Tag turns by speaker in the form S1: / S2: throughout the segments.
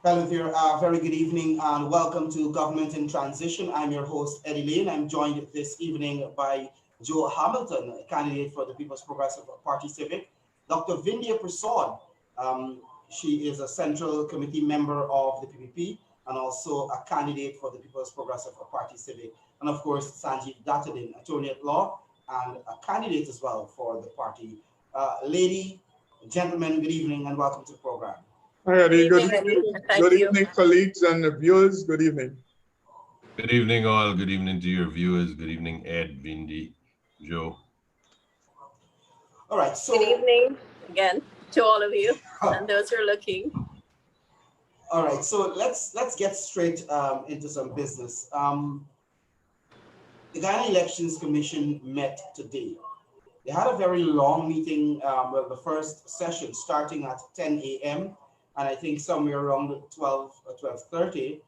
S1: Hello there, very good evening and welcome to Government in Transition. I'm your host, Eddy Layne. I'm joined this evening by Joe Hamilton, a candidate for the People's Progressive Party Civic, Dr. Vindhya Persaud. She is a Central Committee member of the PPP and also a candidate for the People's Progressive Party Civic. And of course, Sanjeev Datadin, attorney at law and a candidate as well for the party. Lady, gentlemen, good evening and welcome to the program.
S2: Hi, Eddy. Good evening, colleagues and viewers. Good evening.
S3: Good evening, all. Good evening to your viewers. Good evening, Ed, Vindhya, Joe.
S1: All right. So
S4: good evening again to all of you and those who are looking.
S1: All right. So let's get straight into some business. The Guyana Elections Commission met today. They had a very long meeting. Well, the first session starting at 10 a.m. And I think somewhere around 12 or 12:30,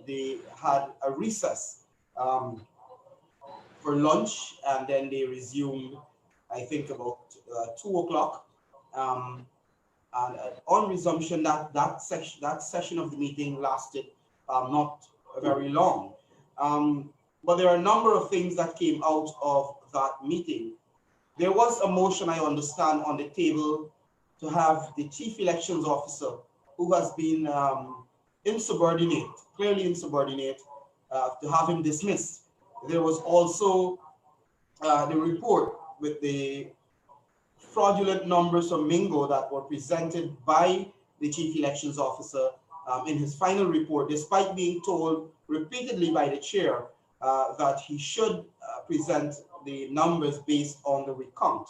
S1: they had a recess for lunch, and then they resumed, I think, about 2 o'clock. And on resumption, that session of the meeting lasted not very long. But there are a number of things that came out of that meeting. There was a motion, I understand, on the table to have the chief elections officer, who has been insubordinate, clearly insubordinate, to have him dismissed. There was also the report with the fraudulent numbers from Mingo that were presented by the chief elections officer in his final report, despite being told repeatedly by the chair that he should present the numbers based on the recount.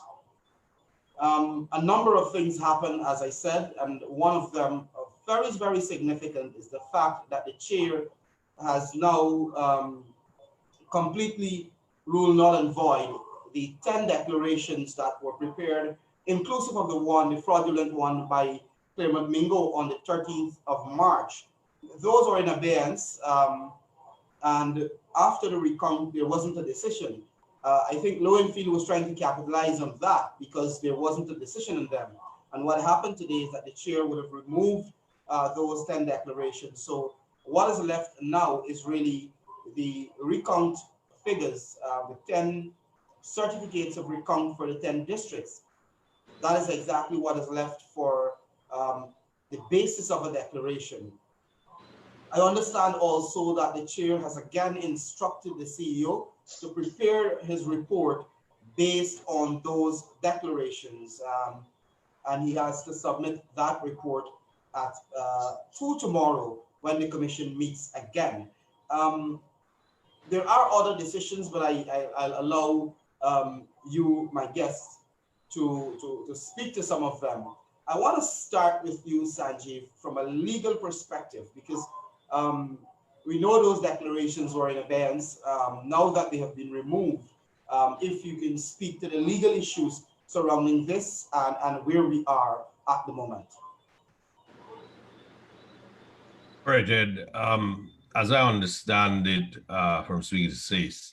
S1: A number of things happened, as I said, and one of them, very, very significant, is the fact that the chair has now completely ruled null and void the 10 declarations that were prepared, inclusive of the fraudulent one by Clairmont Mingo on the 13th of March. Those were in abeyance, and after the recount, there wasn't a decision. I think Lowenfield was trying to capitalize on that because there wasn't a decision in them. And what happened today is that the chair would have removed those 10 declarations. So what is left now is really the recount figures, the 10 certificates of recount for the 10 districts. That is exactly what is left for the basis of a declaration. I understand also that the chair has again instructed the CEO to prepare his report based on those declarations. And he has to submit that report at 2 tomorrow when the commission meets again. There are other decisions, but I'll allow you, my guests, to speak to some of them. I want to start with you, Sanjeev, from a legal perspective, because we know those declarations were in abeyance. Now that they have been removed, if you can speak to the legal issues surrounding this and where we are at the moment.
S3: Right, Ed. As I understand it from speaking to Sace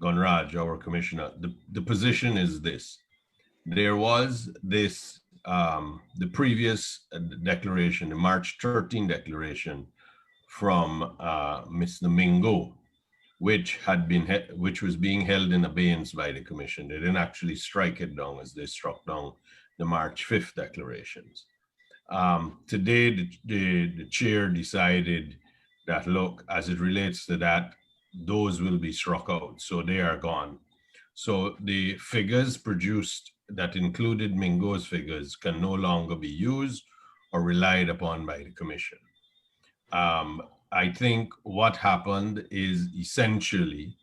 S3: Gunraj, our commissioner, the position is this. There was this, the previous declaration, the March 13 declaration from Mr. Mingo, which was being held in abeyance by the commission. They didn't actually strike it down as they struck down the March 5th declarations. Today, the chair decided that, look, as it relates to that, those will be struck out, so they are gone. So the figures produced that included Mingo's figures can no longer be used or relied upon by the commission. I think what happened is essentially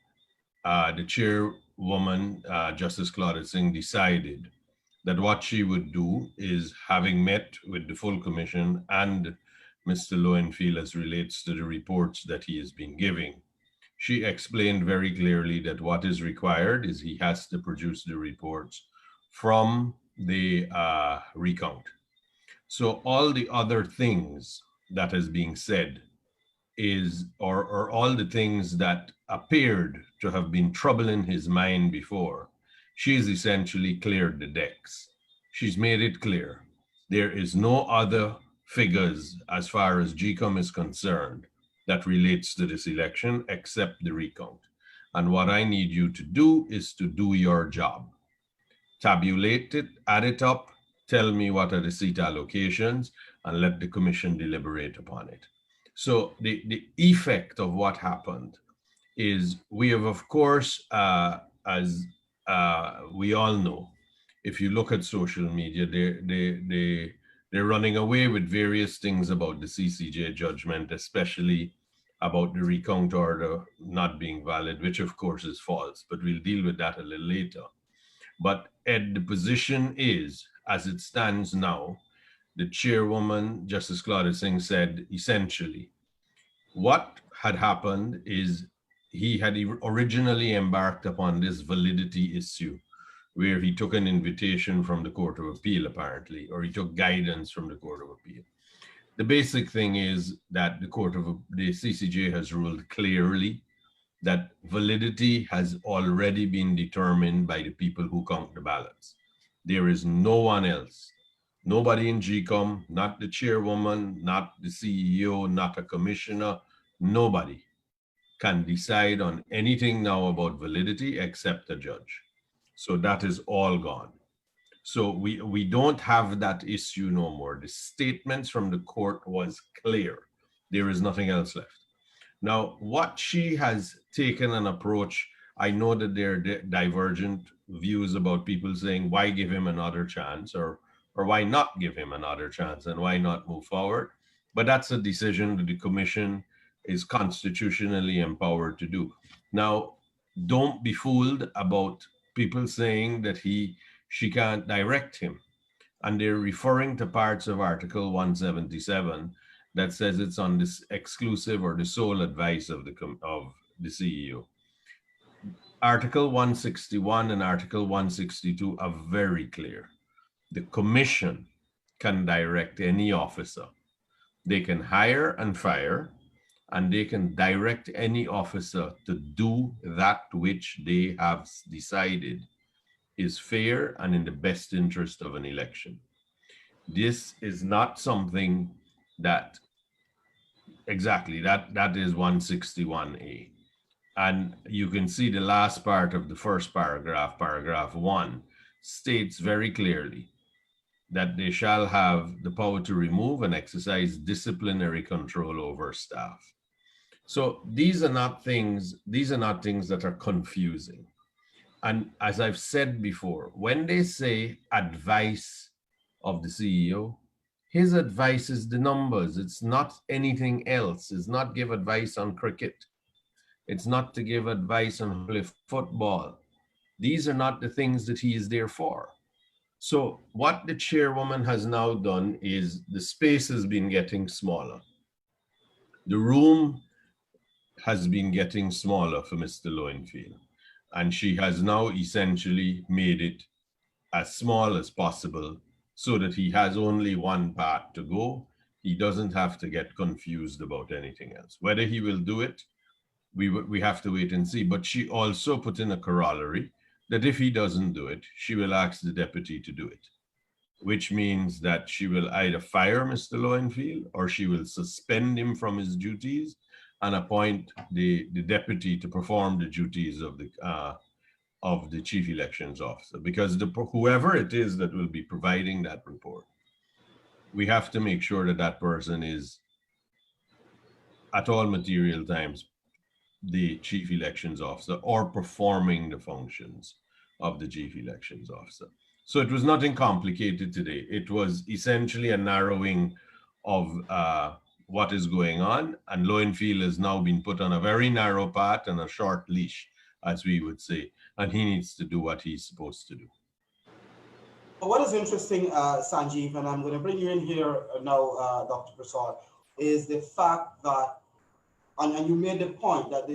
S3: the chairwoman, Justice Claudette Singh, decided that what she would do is, having met with the full commission and Mr. Lowenfield as relates to the reports that he has been giving, she explained very clearly that what is required is he has to produce the reports from the recount. So all the other things that is being said is, or all the things that appeared to have been troubling his mind before, she's essentially cleared the decks. She's made it clear there is no other figures as far as GECOM is concerned that relates to this election, except the recount. And what I need you to do is to do your job. Tabulate it, add it up, tell me what are the seat allocations, and let the commission deliberate upon it. So the effect of what happened is we have, of course, as we all know, if you look at social media, they're running away with various things about the CCJ judgment, especially about the recount order not being valid, which of course is false, but we'll deal with that a little later. But Ed, the position is, as it stands now, the chairwoman, Justice Claudette Singh, said essentially, what had happened is he had originally embarked upon this validity issue where he took an invitation from the Court of Appeal, apparently, or he took guidance from the Court of Appeal. The basic thing is that the CCJ has ruled clearly that validity has already been determined by the people who count the ballots. There is no one else, nobody in GECOM, not the chairwoman, not the CEO, not a commissioner, nobody can decide on anything now about validity except the judge. So that is all gone. So we don't have that issue no more. The statements from the court was clear. There is nothing else left. Now, what she has taken an approach, I know that there are divergent views about people saying, why give him another chance, or why not give him another chance, and why not move forward? But that's a decision that the commission is constitutionally empowered to do. Now, don't be fooled about people saying that she can't direct him. And they're referring to parts of Article 177 that says it's on this exclusive or the sole advice of the CEO. Article 161 and Article 162 are very clear. The commission can direct any officer. They can hire and fire, and they can direct any officer to do that which they have decided is fair and in the best interest of an election. This is not something that, exactly, that is 161A. And you can see the last part of the first paragraph, paragraph 1, states very clearly that they shall have the power to remove and exercise disciplinary control over staff. So these are not things that are confusing. And as I've said before, when they say advice of the CEO, his advice is the numbers. It's not anything else. It's not give advice on cricket. It's not to give advice on how to play football. These are not the things that he is there for. So what the chairwoman has now done is the space has been getting smaller. The room has been getting smaller for Mr. Lowenfield. And she has now essentially made it as small as possible so that he has only one path to go. He doesn't have to get confused about anything else. Whether he will do it, we have to wait and see. But she also put in a corollary that if he doesn't do it, she will ask the deputy to do it, which means that she will either fire Mr. Lowenfield or she will suspend him from his duties and appoint the deputy to perform the duties of the chief elections officer. Because whoever it is that will be providing that report, we have to make sure that that person is at all material times the chief elections officer or performing the functions of the chief elections officer. So it was nothing complicated today. It was essentially a narrowing of what is going on, and Lowenfield has now been put on a very narrow path and a short leash, as we would say, and he needs to do what he's supposed to do.
S1: What is interesting, Sanjeev, and I'm going to bring you in here now, Dr. Persaud, is the fact that, and you made the point that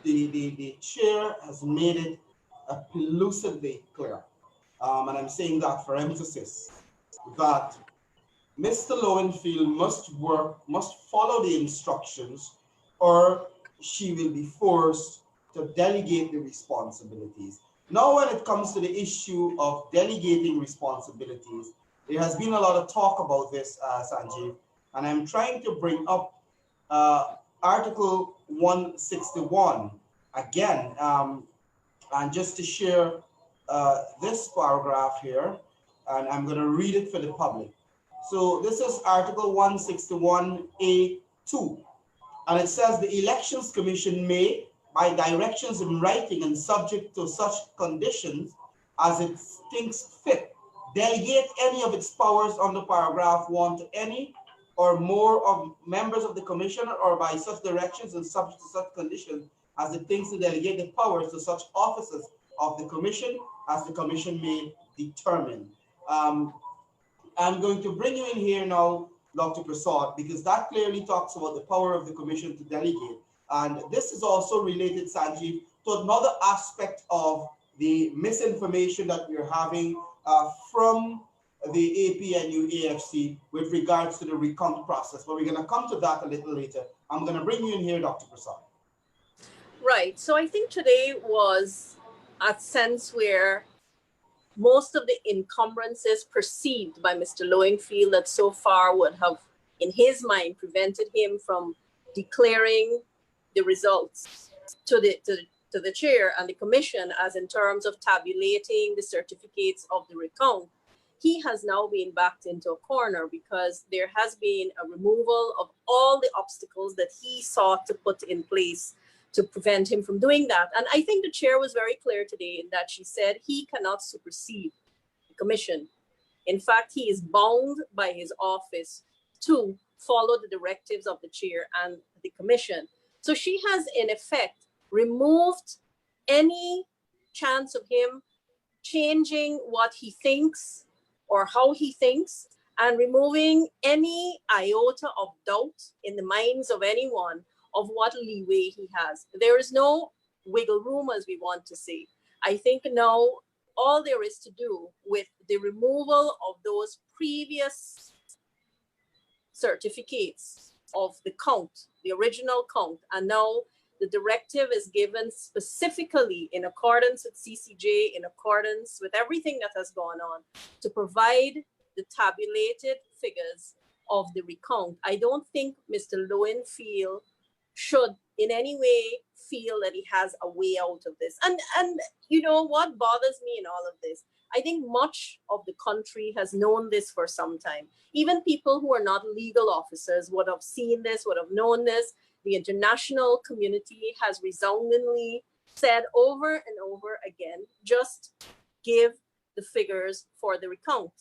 S1: the chair has made it elusively clear, and I'm saying that for emphasis, that Mr. Lowenfield must follow the instructions, or she will be forced to delegate the responsibilities. Now, when it comes to the issue of delegating responsibilities, there has been a lot of talk about this, Sanjeev, and I'm trying to bring up Article 161 again, and just to share this paragraph here, and I'm going to read it for the public. So this is Article 161A2, and it says the Elections Commission may, by directions in writing and subject to such conditions as it thinks fit, delegate any of its powers under paragraph 1 to any or more of members of the commission, or by such directions and subject to such conditions as it thinks to delegate the powers to such officers of the commission as the commission may determine. I'm going to bring you in here now, Dr. Persaud, because that clearly talks about the power of the commission to delegate. And this is also related, Sanjeev, to another aspect of the misinformation that we're having from the APNU-AFC with regards to the recount process. But we're going to come to that a little later. I'm going to bring you in here, Dr. Persaud.
S4: Right. So I think today was a sense where most of the encumbrances perceived by Mr. Lowenfield that so far would have, in his mind, prevented him from declaring the results to the chair and the commission, as in terms of tabulating the certificates of the recount. He has now been backed into a corner because there has been a removal of all the obstacles that he sought to put in place to prevent him from doing that. And I think the chair was very clear today in that she said he cannot supersede the commission. In fact, he is bound by his office to follow the directives of the chair and the commission. So she has, in effect, removed any chance of him changing what he thinks or how he thinks, and removing any iota of doubt in the minds of anyone of what leeway he has. There is no wiggle room, as we want to say. I think now all there is to do with the removal of those previous certificates of the count, the original count, and now the directive is given specifically in accordance with CCJ, in accordance with everything that has gone on, to provide the tabulated figures of the recount. I don't think Mr. Lowenfield should in any way feel that he has a way out of this. And you know what bothers me in all of this? I think much of the country has known this for some time. Even people who are not legal officers would have seen this, would have known this. The international community has resoundingly said over and over again, just give the figures for the recount.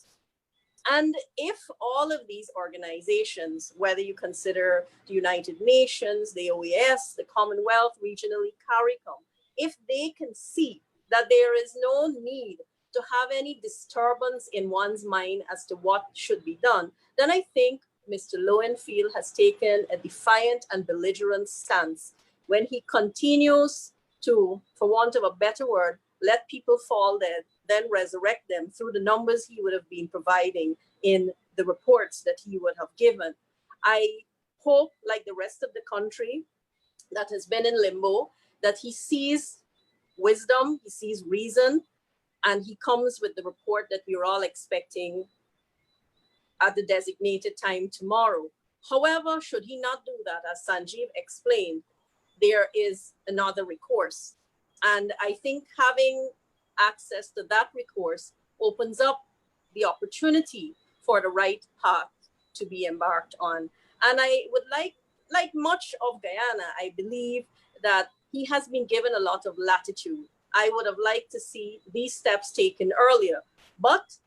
S4: And if all of these organizations, whether you consider the United Nations, the OAS, the Commonwealth, regionally CARICOM, if they can see that there is no need to have any disturbance in one's mind as to what should be done, then I think Mr. Lowenfield has taken a defiant and belligerent stance when he continues to, for want of a better word, let people fall dead, then resurrect them through the numbers he would have been providing in the reports that he would have given. I hope, like the rest of the country that has been in limbo, that he sees wisdom, he sees reason, and he comes with the report that we're all expecting at the designated time tomorrow. However, should he not do that, as Sanjeev explained, there is another recourse. And I think having access to that recourse opens up the opportunity for the right path to be embarked on. And I would like much of Guyana, I believe that he has been given a lot of latitude. I would have liked to see these steps taken earlier, but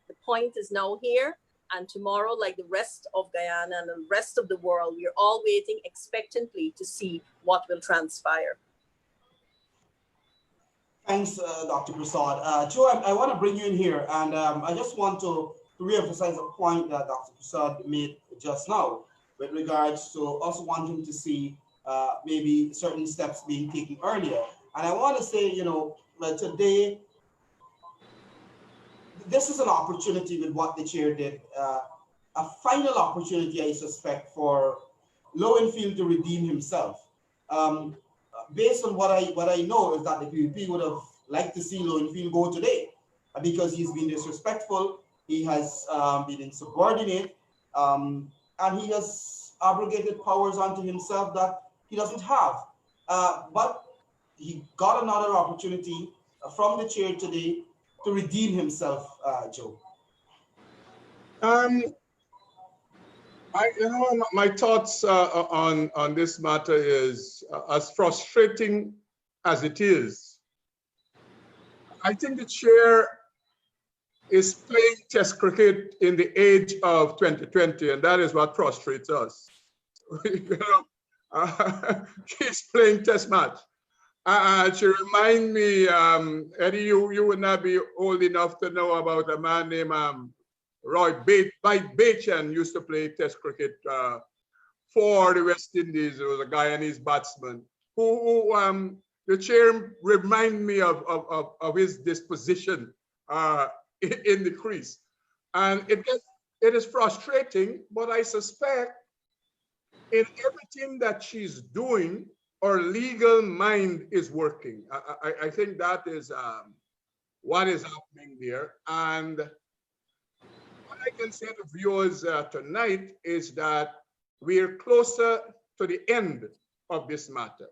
S4: the point is now here. And tomorrow, like the rest of Guyana and the rest of the world, we're all waiting expectantly to see what will transpire.
S1: Thanks, Dr. Persaud. Joe, I want to bring you in here, and I just want to re-emphasize a point that Dr. Persaud made just now with regards to us wanting to see maybe certain steps being taken earlier. And I want to say, you know, today, this is an opportunity with what the chair did, a final opportunity, I suspect, for Lowenfield to redeem himself. Based on what I know is that the PVP would have liked to see Lowenfield go today because he's been disrespectful. he has been insubordinate, and he has abrogated powers onto himself that he doesn't have. But he got another opportunity from the chair today to redeem himself, Joe.
S2: My thoughts on this matter is, as frustrating as it is, I think the chair is playing test cricket in the age of 2020, and that is what frustrates us. He's playing test match. To remind me, Eddie, you would not be old enough to know about a man named Roy Bachan used to play test cricket for the West Indies. He was a Guyanese batsman who the chair reminded me of his disposition in the crease. And it is frustrating, but I suspect in everything that she's doing, her legal mind is working. I think that is what is happening there. And what I can say to viewers tonight is that we're closer to the end of this matter.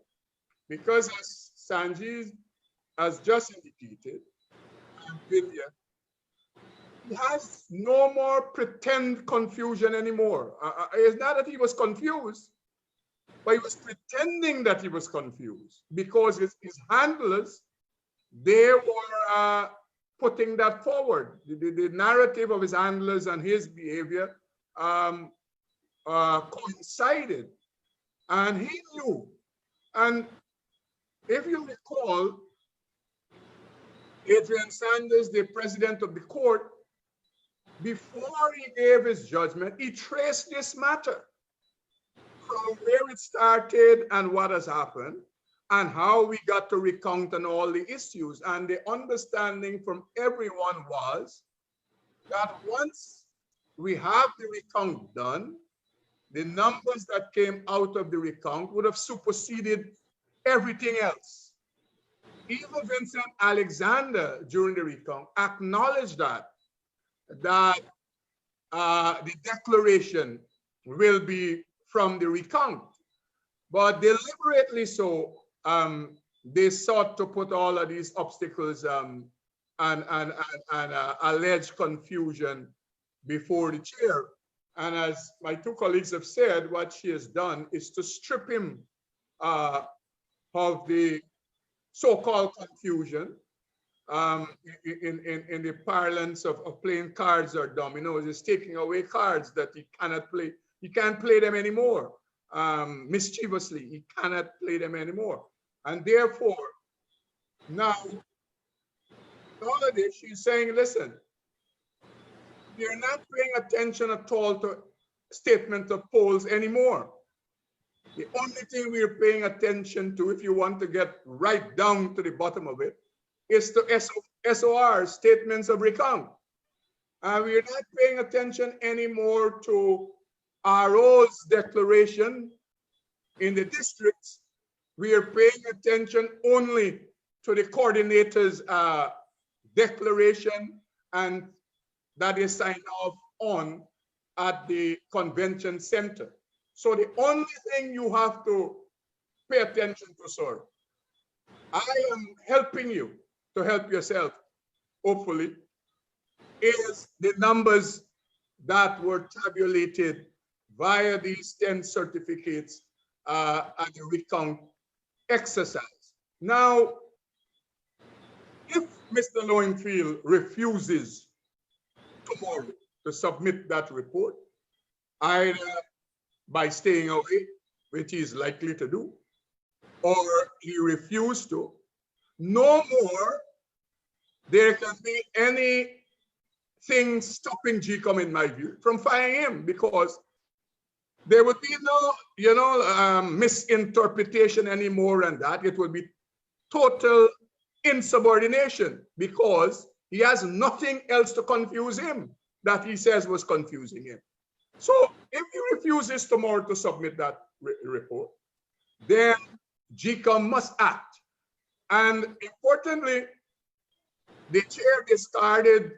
S2: Because as Sanjeev has just indicated, and Vindhya, he has no more pretend confusion anymore. It's not that he was confused, but he was pretending that he was confused because his handlers, they were putting that forward. The narrative of his handlers and his behavior coincided, and he knew. And if you recall, Adrian Sanders, the president of the court, before he gave his judgment, he traced this matter from where it started and what has happened and how we got to recount and all the issues. And the understanding from everyone was that once we have the recount done, the numbers that came out of the recount would have superseded everything else. Even Vincent Alexander during the recount acknowledged that the declaration will be from the recount, but deliberately so, they sought to put all of these obstacles and alleged confusion before the chair. And as my two colleagues have said, what she has done is to strip him of the so-called confusion. In the parlance of playing cards or dominoes, is taking away cards that he cannot play. He can't play them anymore. Mischievously, he cannot play them anymore. And therefore, now, all of this, she's saying, listen, you're not paying attention at all to statement of polls anymore. The only thing we're paying attention to, if you want to get right down to the bottom of it, is to SOR, statements of recount. We're not paying attention anymore to RO's declaration in the districts. We are paying attention only to the coordinator's declaration, and that is signed off on at the convention center. So the only thing you have to pay attention to, sir, I am helping you to help yourself, hopefully, is the numbers that were tabulated via these 10 certificates at the recount exercise. Now, if Mr. Lowenfield refuses tomorrow to submit that report, either by staying away, which he is likely to do, or he refused to, no more there can be anything stopping GECOM, in my view, from firing him, because there would be no, misinterpretation anymore, and that it would be total insubordination, because he has nothing else to confuse him that he says was confusing him. So if he refuses tomorrow to submit that report, then GECOM must act. And importantly, the chair discarded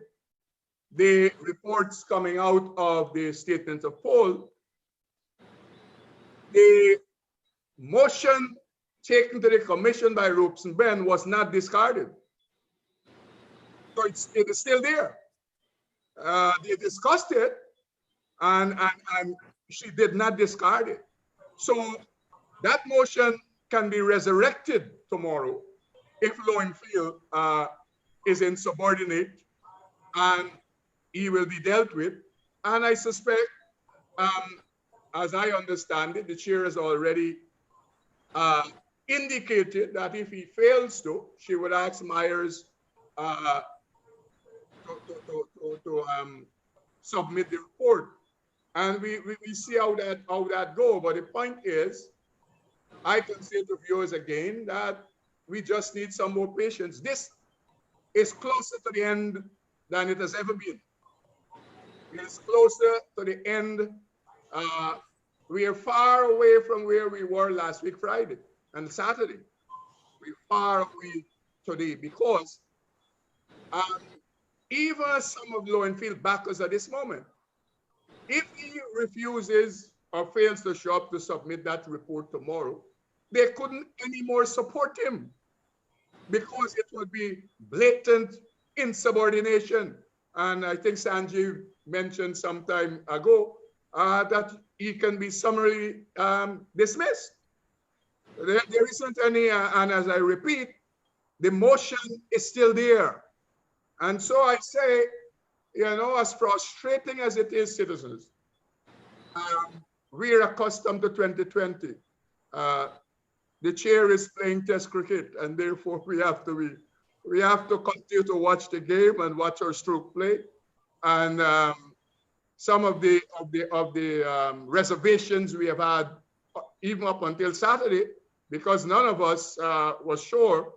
S2: the reports coming out of the statement of poll, the motion taken to the commission by Roxane Ben was not discarded. So it is still there. They discussed it, and she did not discard it. So that motion can be resurrected tomorrow if Lowenfield is insubordinate, and he will be dealt with. And I suspect, as I understand it, the chair has already indicated that if he fails to, she would ask Myers to submit the report. And we see how that go. But the point is, I can say to viewers again that we just need some more patience. This is closer to the end than it has ever been. It's closer to the end. We are far away from where we were last week, Friday and Saturday. We're far away today because even some of Lowenfield backers at this moment, if he refuses or fails to show up to submit that report tomorrow, they couldn't anymore support him because it would be blatant insubordination. And I think Sanjeev mentioned some time ago that he can be summarily dismissed. There isn't any, and as I repeat, the motion is still there. And so I say, you know, as frustrating as it is, citizens, we're accustomed to 2020. The chair is playing test cricket, and therefore we have to continue to watch the game and watch our stroke play. And some of the reservations we have had even up until Saturday, because none of us was sure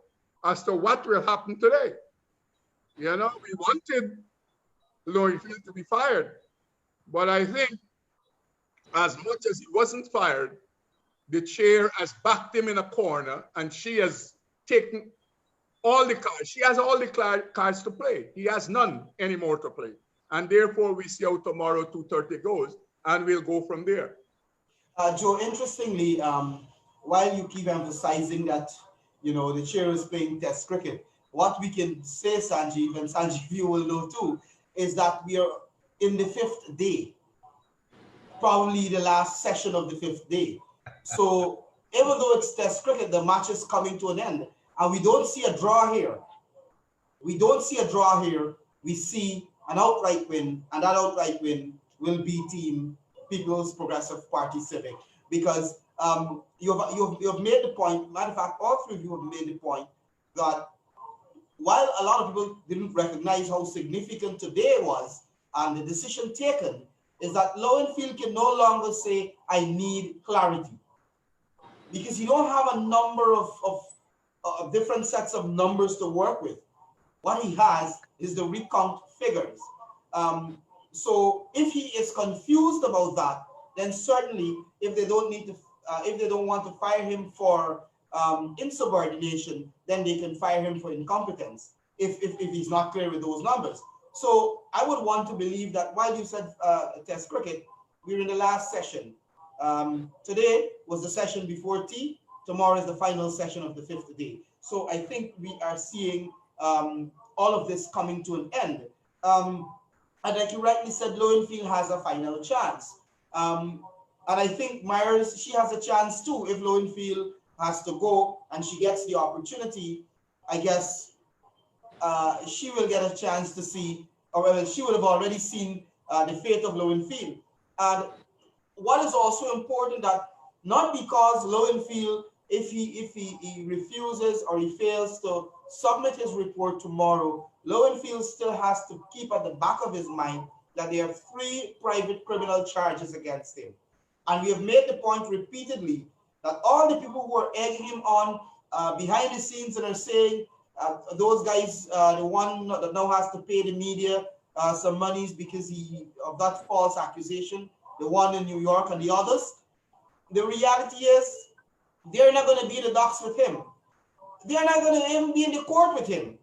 S2: as to what will happen today. You know, we wanted Lowenfield to be fired, but I think as much as he wasn't fired, the chair has backed him in a corner, and she has taken all the cards. She has all the cards to play. He has none anymore to play. And therefore, we see how tomorrow 2:30 goes, and we'll go from there.
S1: Joe, interestingly, while you keep emphasizing that, you know, the chair is playing test cricket, what we can say, Sanjeev, and Sanjeev, you will know too, is that we are in the 5th day, probably the last session of the 5th day. So even though it's test cricket, the match is coming to an end, and we don't see a draw here. We don't see a draw here. We see an outright win, and that outright win will be Team People's Progressive Party Civic, because you've made the point. Matter of fact, all three of you have made the point that while a lot of people didn't recognize how significant today was and the decision taken, is that Lowenfield can no longer say, I need clarity. Because you don't have a number of different sets of numbers to work with. What he has is the recount figures. So if he is confused about that, then certainly if they don't need to, if they don't want to fire him for insubordination, then they can fire him for incompetence if he's not clear with those numbers. So I would want to believe that while you said test cricket, we're in the last session. Today was the session before tea. Tomorrow is the final session of the 5th day. So I think we are seeing all of this coming to an end. And like you rightly said, Lowenfield has a final chance. And I think Myers, she has a chance too. If Lowenfield has to go and she gets the opportunity, I guess she will get a chance to see, or well, she would have already seen the fate of Lowenfield. And what is also important that not because Lowenfield, if he refuses or he fails to submit his report tomorrow, Lowenfield still has to keep at the back of his mind that there are 3 private criminal charges against him. And we have made the point repeatedly that all the people who are egging him on behind the scenes and are saying, those guys, the one that now has to pay the media some monies because of that false accusation, the one in New York and the others, the reality is they're not going to be in the docks with him. They're not going to even be in the court with him.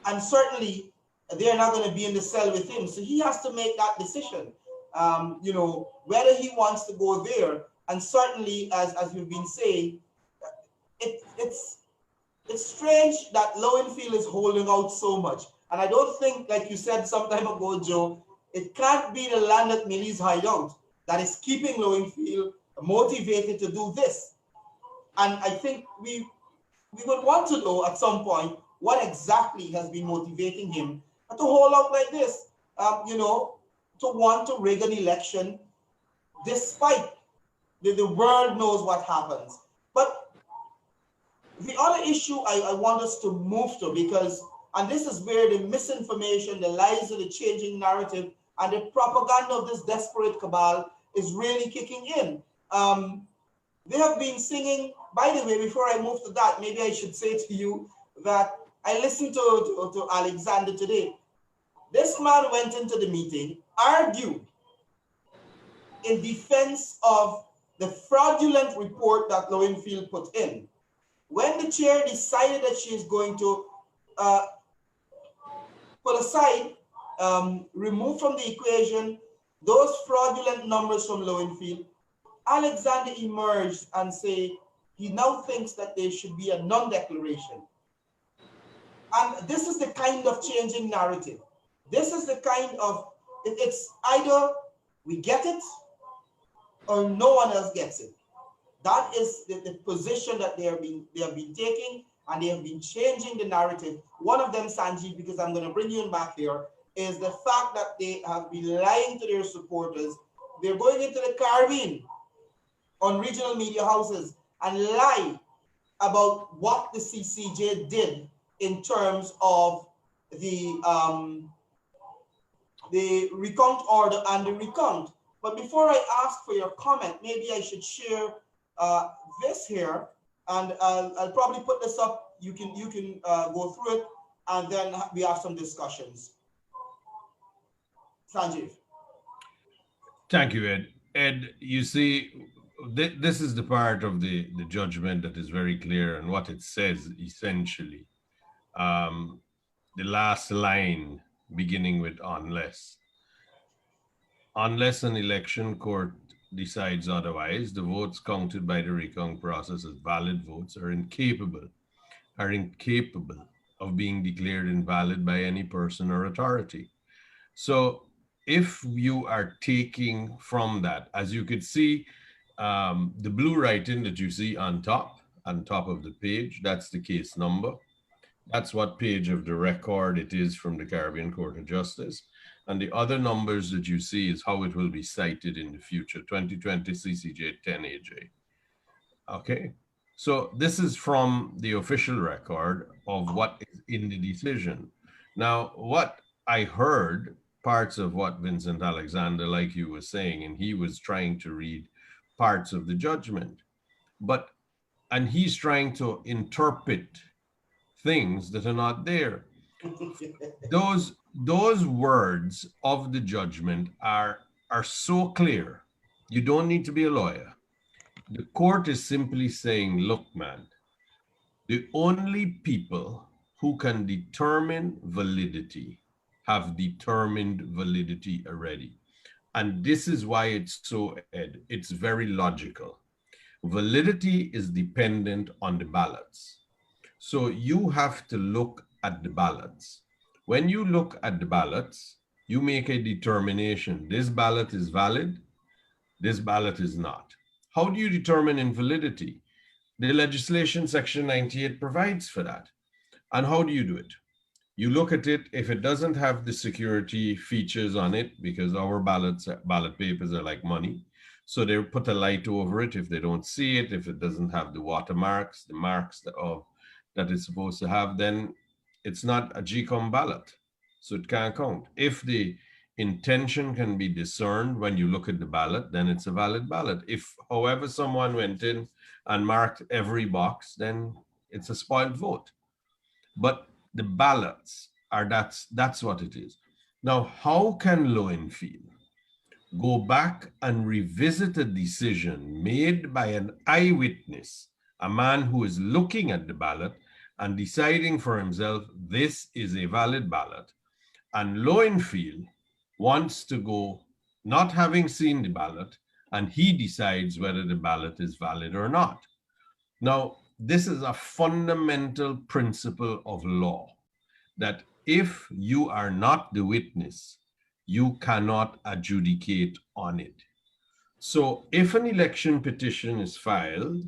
S1: And certainly they're not going to be in the cell with him. So he has to make that decision, whether he wants to go there. And certainly, as we've been saying, it's strange that Lowenfield is holding out so much. And I don't think, like you said some time ago, Joe, it can't be the land at Millie's hideout that is keeping Lowenfield motivated to do this. And I think we would want to know at some point what exactly has been motivating him to hold out like this, to want to rig an election despite the world knows what happens. But the other issue I want us to move to, and this is where the misinformation, the lies of the changing narrative, and the propaganda of this desperate cabal is really kicking in. They have been singing, by the way, before I move to that, maybe I should say to you that I listened to Alexander today. This man went into the meeting, argued in defense of the fraudulent report that Lowenfield put in. When the chair decided that she is going to put aside, remove from the equation those fraudulent numbers from Lowenfield, Alexander emerged and said he now thinks that there should be a non-declaration. And this is the kind of changing narrative. This is the kind of, it's either we get it or no one else gets it. That is the position that they have been taking, and they have been changing the narrative. One of them, Sanjeev, because I'm going to bring you back here, is the fact that they have been lying to their supporters. They're going into the Caribbean on regional media houses and lie about what the CCJ did in terms of the recount order and the recount. But before I ask for your comment, maybe I should share this here, and I'll probably put this up. You can go through it, and then we have some discussions. Sanjeev.
S3: Thank you, Ed. Ed, you see, this is the part of the judgment that is very clear, and what it says essentially. The last line beginning with unless. Unless an election court decides otherwise, the votes counted by the recount process as valid votes are incapable of being declared invalid by any person or authority. So if you are taking from that, as you could see, the blue writing that you see on top of the page, that's the case number. That's what page of the record it is from the Caribbean Court of Justice. And the other numbers that you see is how it will be cited in the future, 2020 CCJ 10AJ. Okay, so this is from the official record of what is in the decision. Now, what I heard, parts of what Vincent Alexander, like you were saying, and he was trying to read parts of the judgment, and he's trying to interpret things that are not there. Those words of the judgment are so clear. You don't need to be a lawyer. The court is simply saying, look, man, the only people who can determine validity have determined validity already. And this is why it's so, Ed, it's very logical. Validity is dependent on the ballots. So you have to look at the ballots. When you look at the ballots, you make a determination. This ballot is valid, this ballot is not. How do you determine invalidity? The legislation, section 98, provides for that. And how do you do it? You look at it, if it doesn't have the security features on it, because our ballot papers are like money, so they put a light over it if they don't see it, if it doesn't have the watermarks, the marks that it's supposed to have, then it's not a GECOM ballot, so it can't count. If the intention can be discerned when you look at the ballot, then it's a valid ballot. If, however, someone went in and marked every box, then it's a spoiled vote. But the ballots are, that's what it is. Now, how can Lowenfield go back and revisit a decision made by an eyewitness, a man who is looking at the ballot and deciding for himself, this is a valid ballot, And Lowenfield wants to go, not having seen the ballot, and he decides whether the ballot is valid or not. Now, this is a fundamental principle of law, that if you are not the witness, you cannot adjudicate on it. So if an election petition is filed,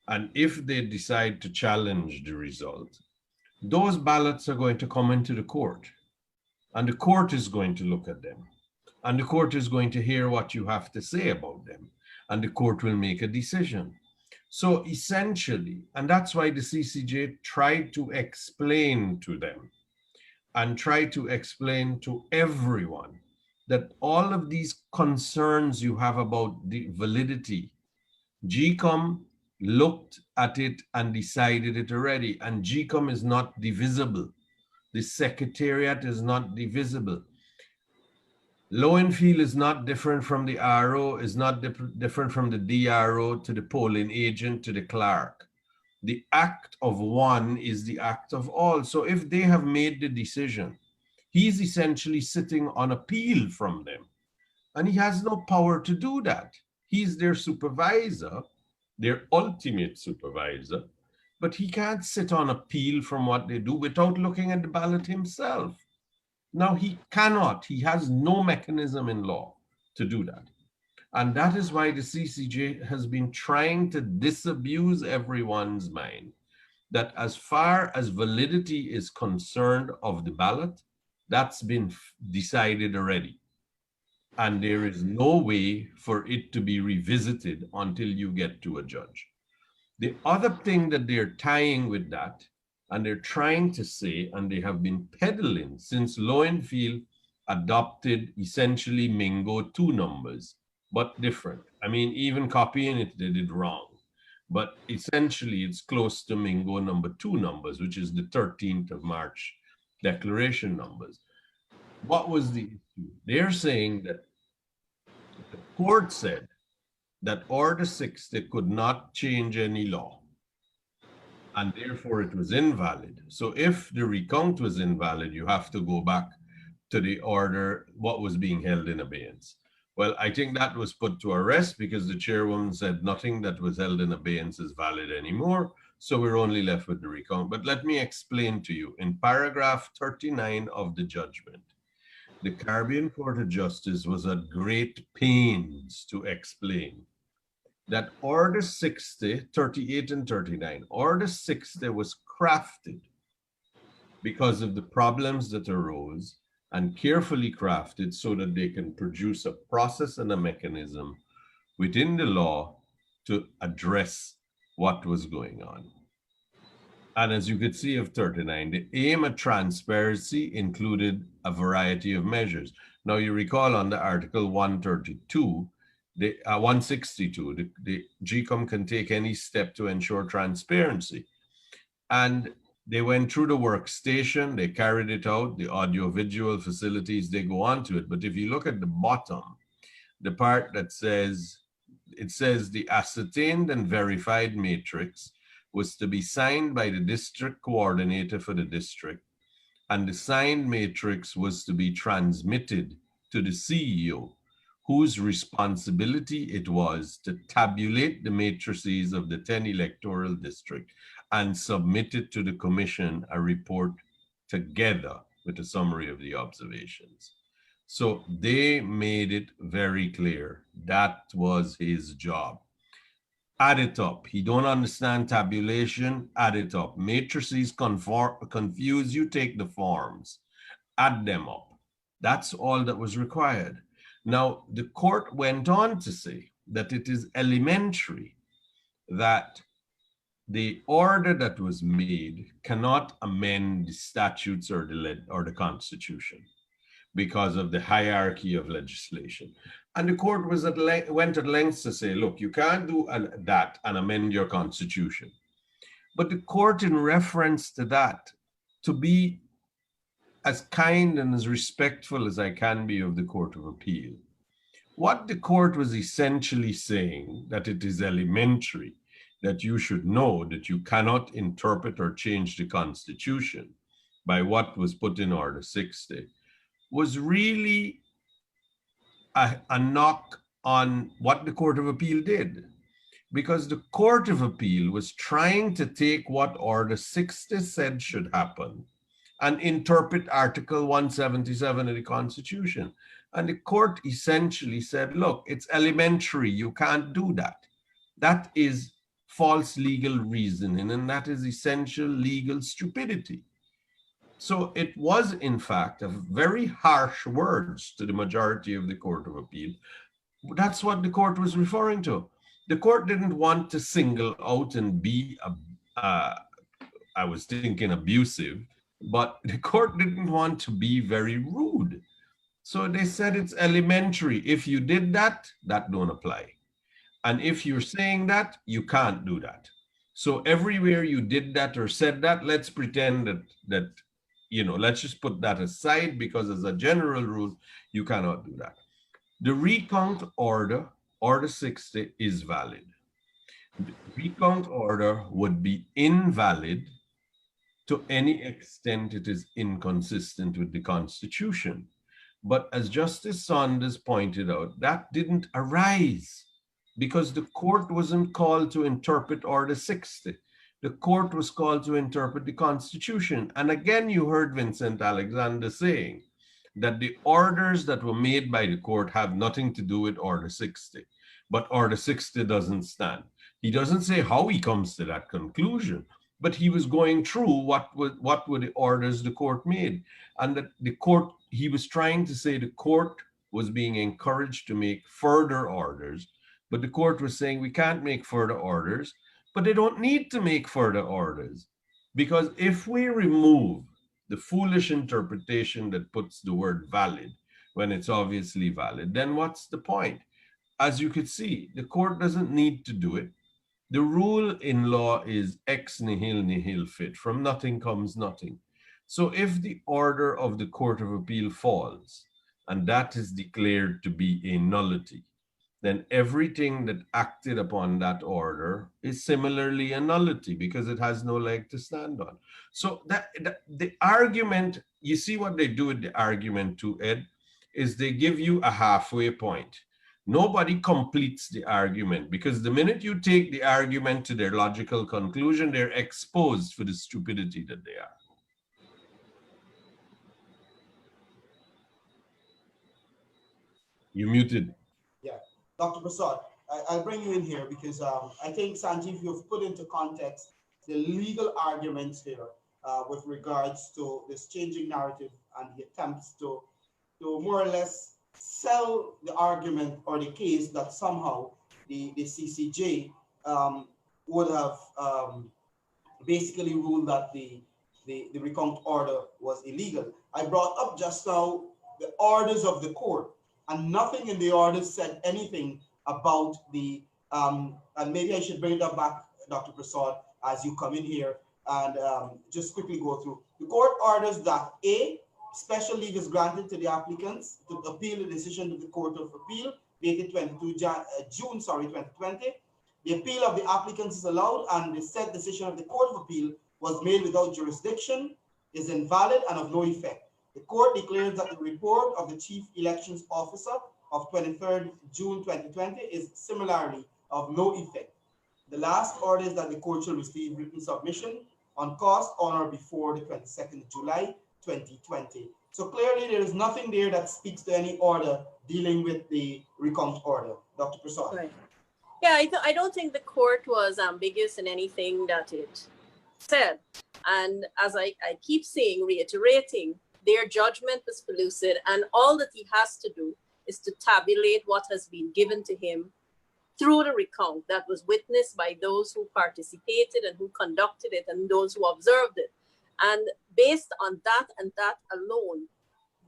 S3: and if they decide to challenge the result, those ballots are going to come into the court, and the court is going to look at them, and the court is going to hear what you have to say about them, and the court will make a decision. So essentially, and that's why the CCJ tried to explain to them and try to explain to everyone that all of these concerns you have about the validity, GECOM looked at it and decided it already, and GECOM is not divisible. The Secretariat is not divisible. Lowenfield is not different from the RO, is not different from the DRO to the polling agent to the clerk. The act of one is the act of all. So if they have made the decision, he's essentially sitting on appeal from them, and he has no power to do that. He's their supervisor, their ultimate supervisor, but he can't sit on appeal from what they do without looking at the ballot himself. Now, he cannot, he has no mechanism in law to do that. And that is why the CCJ has been trying to disabuse everyone's mind that as far as validity is concerned of the ballot, that's been decided already. And there is no way for it to be revisited until you get to a judge. The other thing that they're tying with that, and they're trying to say, and they have been peddling since Lowenfield adopted essentially Mingo 2 numbers, but different. I mean, even copying it, they did wrong. But essentially, it's close to Mingo number 2 numbers, which is the 13th of March declaration numbers. What was the issue? They're saying that the court said that Order 60 could not change any law, and therefore it was invalid. So if the recount was invalid, you have to go back to the order, what was being held in abeyance. Well, I think that was put to rest because the chairwoman said nothing that was held in abeyance is valid anymore. So we're only left with the recount. But let me explain to you. In paragraph 39 of the judgment, the Caribbean Court of Justice was at great pains to explain that Order 60, 38 and 39, Order 60 was crafted because of the problems that arose and carefully crafted so that they can produce a process and a mechanism within the law to address what was going on. And as you could see of 39, the aim at transparency included a variety of measures. Now you recall under Article 132, 162, the GECOM can take any step to ensure transparency. And they went through the workstation, they carried it out, the audiovisual facilities, they go on to it. But if you look at the bottom, the part that says, it says the ascertained and verified matrix was to be signed by the district coordinator for the district, and the signed matrix was to be transmitted to the CEO, whose responsibility it was to tabulate the matrices of the 10 electoral district and submit it to the commission, a report together with a summary of the observations. So they made it very clear that was his job. Add it up. He don't understand tabulation, add it up. Matrices confuse you, take the forms, add them up. That's all that was required. Now, the court went on to say that it is elementary that the order that was made cannot amend the statutes or the Constitution because of the hierarchy of legislation. And the court was went at lengths to say, look, you can't do that and amend your Constitution. But the court, in reference to that, to be as kind and as respectful as I can be of the Court of Appeal, what the court was essentially saying, that it is elementary that you should know that you cannot interpret or change the Constitution by what was put in Order 60, was really a knock on what the Court of Appeal did, because the Court of Appeal was trying to take what Order 60 said should happen and interpret Article 177 of the Constitution. And the court essentially said, look, it's elementary, you can't do that. That is false legal reasoning, and that is essential legal stupidity. So it was, in fact, a very harsh words to the majority of the Court of Appeal. That's what the court was referring to. The court didn't want to single out and be, I was thinking abusive, but the court didn't want to be very rude. So they said it's elementary. If you did that, that don't apply. And if you're saying that, you can't do that. So everywhere you did that or said that, let's pretend that let's just put that aside, because as a general rule, you cannot do that. The recount order, Order 60, is valid. The recount order would be invalid to any extent it is inconsistent with the Constitution. But as Justice Saunders pointed out, that didn't arise because the court wasn't called to interpret Order 60. The court was called to interpret the Constitution. And again, you heard Vincent Alexander saying that the orders that were made by the court have nothing to do with Order 60, but Order 60 doesn't stand. He doesn't say how he comes to that conclusion, but he was going through what were the orders the court made. And that the court, he was trying to say the court was being encouraged to make further orders, but the court was saying we can't make further orders, but they don't need to make further orders. Because if we remove the foolish interpretation that puts the word valid when it's obviously valid, then what's the point? As you could see, the court doesn't need to do it. The rule in law is ex nihil nihil fit, from nothing comes nothing. So if the order of the Court of Appeal falls, and that is declared to be a nullity, then everything that acted upon that order is similarly a nullity because it has no leg to stand on. So the argument, you see what they do with the argument too, Ed, is they give you a halfway point. Nobody completes the argument, because the minute you take the argument to their logical conclusion, they're exposed for the stupidity that they are. You're muted.
S1: Yeah, Dr. Persaud, I'll bring you in here because I think, Sanjeev, you've put into context the legal arguments here with regards to this changing narrative and the attempts to more or less sell the argument or the case that somehow the CCJ would have basically ruled that the recount order was illegal. I brought up just now the orders of the court, and nothing in the orders said anything about the, and maybe I should bring that back, Dr. Persaud, as you come in here and just quickly go through. The court orders that A, special leave is granted to the applicants to appeal the decision of the Court of Appeal dated June 2020. The appeal of the applicants is allowed, and the said decision of the Court of Appeal was made without jurisdiction, is invalid and of no effect. The court declares that the report of the Chief Elections Officer of 23rd June 2020 is similarly of no effect. The last order is that the court shall receive written submission on cost on or before the 22nd July 2020. So clearly there is nothing there that speaks to any order dealing with the recount order. Dr. Persaud.
S4: Right. Yeah, I don't think the court was ambiguous in anything that it said. And as I keep saying, reiterating, their judgment was pellucid, and all that he has to do is to tabulate what has been given to him through the recount that was witnessed by those who participated and who conducted it and those who observed it. And based on that and that alone,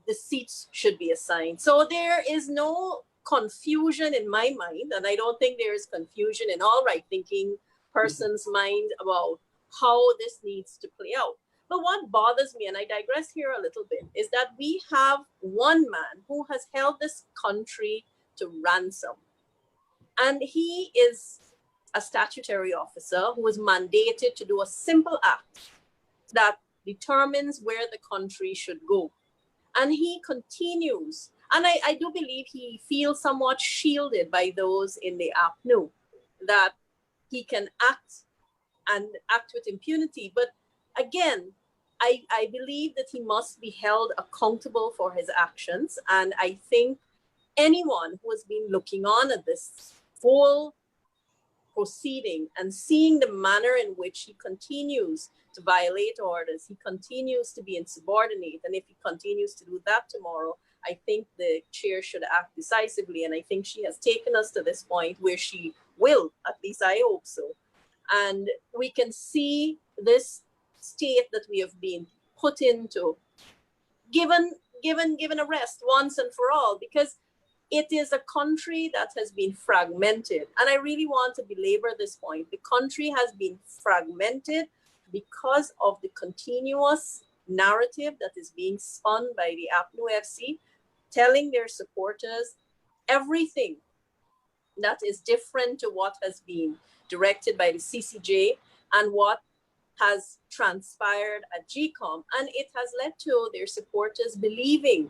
S4: the seats should be assigned. So there is no confusion in my mind, and I don't think there is confusion in all right-thinking persons' mind about how this needs to play out. But what bothers me, and I digress here a little bit, is that we have one man who has held this country to ransom. And he is a statutory officer who is mandated to do a simple act that determines where the country should go. And he continues. And I do believe he feels somewhat shielded by those in the APNU, that he can act and act with impunity. But again, I believe that he must be held accountable for his actions. And I think anyone who has been looking on at this whole proceeding and seeing the manner in which he continues to violate orders, he continues to be insubordinate, and if he continues to do that tomorrow, I think the chair should act decisively. And I think she has taken us to this point where she will, at least I hope so. And we can see this state that we have been put into, given a rest once and for all, because it is a country that has been fragmented. And I really want to belabor this point. The country has been fragmented because of the continuous narrative that is being spun by the APNU-AFC, telling their supporters everything that is different to what has been directed by the CCJ and what has transpired at GECOM. And it has led to their supporters believing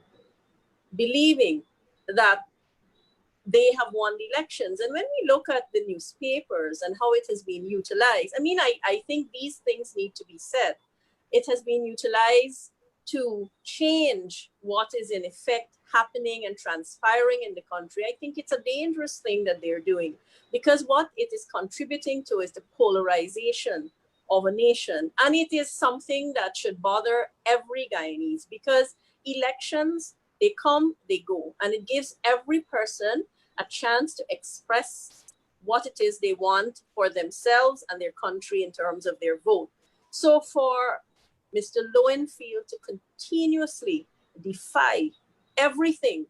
S4: that they have won the elections. And when we look at the newspapers and how it has been utilized, I mean, I think these things need to be said. It has been utilized to change what is in effect happening and transpiring in the country. I think it's a dangerous thing that they're doing, because what it is contributing to is the polarization of a nation. And it is something that should bother every Guyanese, because elections, they come, they go, and it gives every person a chance to express what it is they want for themselves and their country in terms of their vote. So for Mr. Lowenfield to continuously defy everything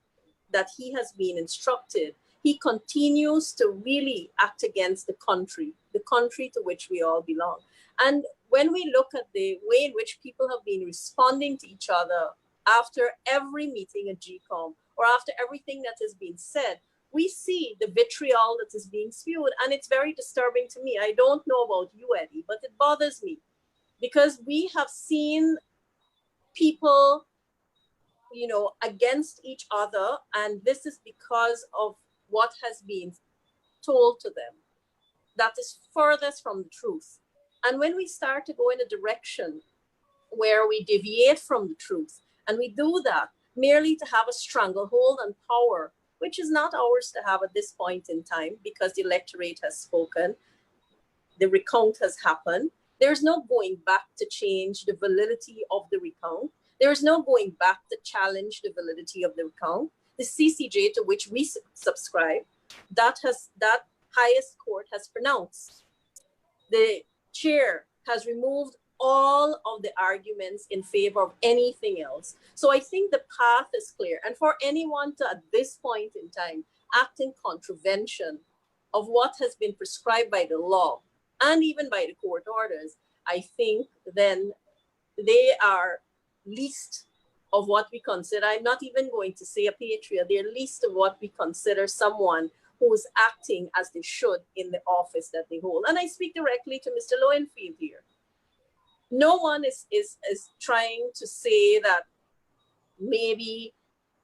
S4: that he has been instructed, he continues to really act against the country to which we all belong. And when we look at the way in which people have been responding to each other after every meeting at GECOM, or after everything that has been said, we see the vitriol that is being spewed. And it's very disturbing to me. I don't know about you, Eddy, but it bothers me, because we have seen people, you know, against each other. And this is because of what has been told to them that is furthest from the truth. And when we start to go in a direction where we deviate from the truth, and we do that merely to have a stranglehold on power, which is not ours to have at this point in time, because the electorate has spoken, the recount has happened. There's no going back to change the validity of the recount. There's no going back to challenge the validity of the recount. The CCJ, to which we subscribe, that highest court has pronounced. The chair has removed all of the arguments in favor of anything else. So I think the path is clear. And for anyone to, at this point in time, act in contravention of what has been prescribed by the law and even by the court orders, I think then they are least of what we consider, I'm not even going to say a patriot, they're least of what we consider someone who is acting as they should in the office that they hold. And I speak directly to Mr. Lowenfield here. No one is trying to say that maybe,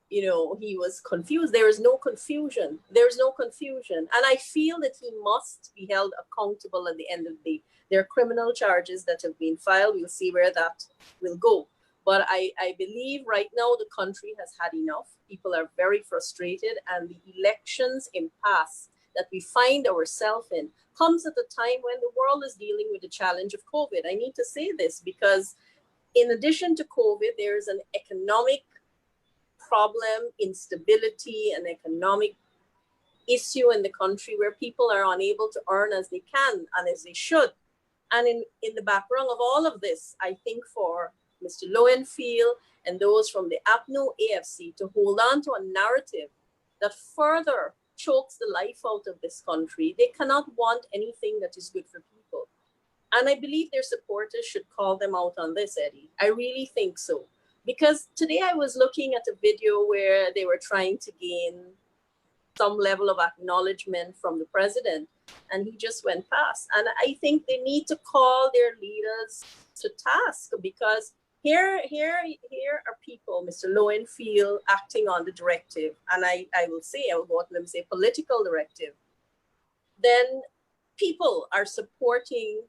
S4: you know, he was confused. There is no confusion. There is no confusion. And I feel that he must be held accountable at the end of the day. There are criminal charges that have been filed. We'll see where that will go. But I believe right now the country has had enough. People are very frustrated, and the elections impasse that we find ourselves in comes at a time when the world is dealing with the challenge of COVID. I need to say this because in addition to COVID, there is an economic problem, instability, an economic issue in the country where people are unable to earn as they can and as they should. And in the background of all of this, I think for Mr. Lowenfield and those from the APNU-AFC to hold on to a narrative that further chokes the life out of this country, they cannot want anything that is good for people. And I believe their supporters should call them out on this, Eddy. I really think so. Because today I was looking at a video where they were trying to gain some level of acknowledgement from the president, and he just went past. And I think they need to call their leaders to task, because Here are people, Mr. Lowenfield, acting on the directive, and I will go out and say political directive. Then people are supporting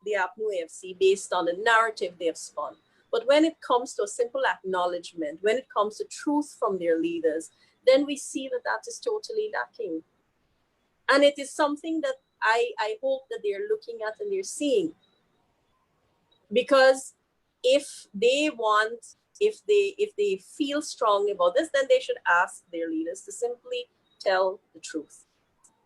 S4: the APNU-AFC based on the narrative they have spun. But when it comes to a simple acknowledgement, when it comes to truth from their leaders, then we see that that is totally lacking. And it is something that I hope that they're looking at and they're seeing. Because if they feel strongly about this, then they should ask their leaders to simply tell the truth.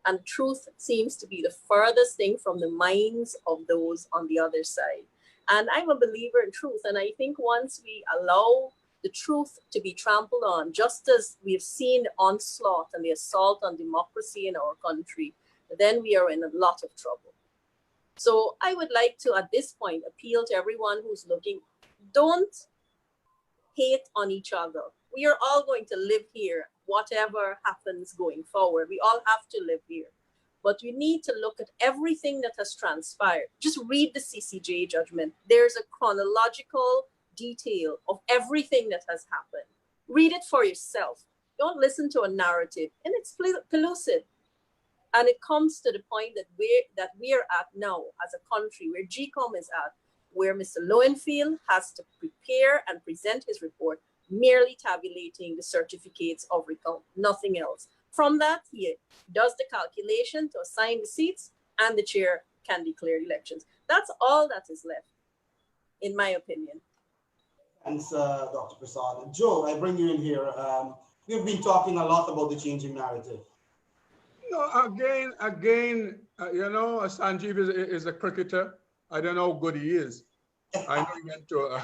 S4: And truth seems to be the furthest thing from the minds of those on the other side. And I'm a believer in truth. And I think once we allow the truth to be trampled on, just as we've seen the onslaught and the assault on democracy in our country, then we are in a lot of trouble. So I would like to, at this point, appeal to everyone who's looking, don't hate on each other. We are all going to live here, whatever happens going forward. We all have to live here. But we need to look at everything that has transpired. Just read the CCJ judgment. There's a chronological detail of everything that has happened. Read it for yourself. Don't listen to a narrative. And it's pellucid. And it comes to the point that we're at now as a country, where GECOM is at, where Mr. Lowenfield has to prepare and present his report, merely tabulating the certificates of recount, nothing else. From that, he does the calculation to assign the seats, and the chair can declare elections. That's all that is left, in my opinion.
S1: Thanks, Dr. Persaud. Joe, I bring you in here. We've been talking a lot about the changing narrative.
S2: No, again, you know, Sanjeev is a cricketer. I don't know how good he is. I know he went to.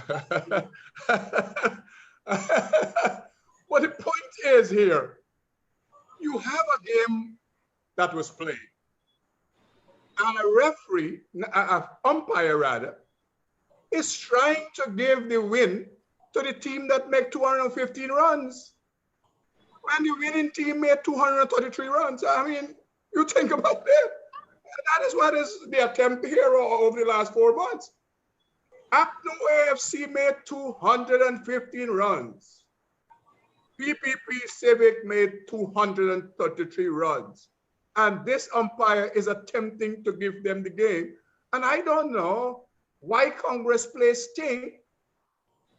S2: But the point is here, you have a game that was played, and a referee, an umpire rather, is trying to give the win to the team that make 215 runs. When the winning team made 233 runs, I mean, you think about that. That is what is the attempt here over the last 4 months. APNU-AFC made 215 runs. PPP Civic made 233 runs. And this umpire is attempting to give them the game. And I don't know why Congress plays Singh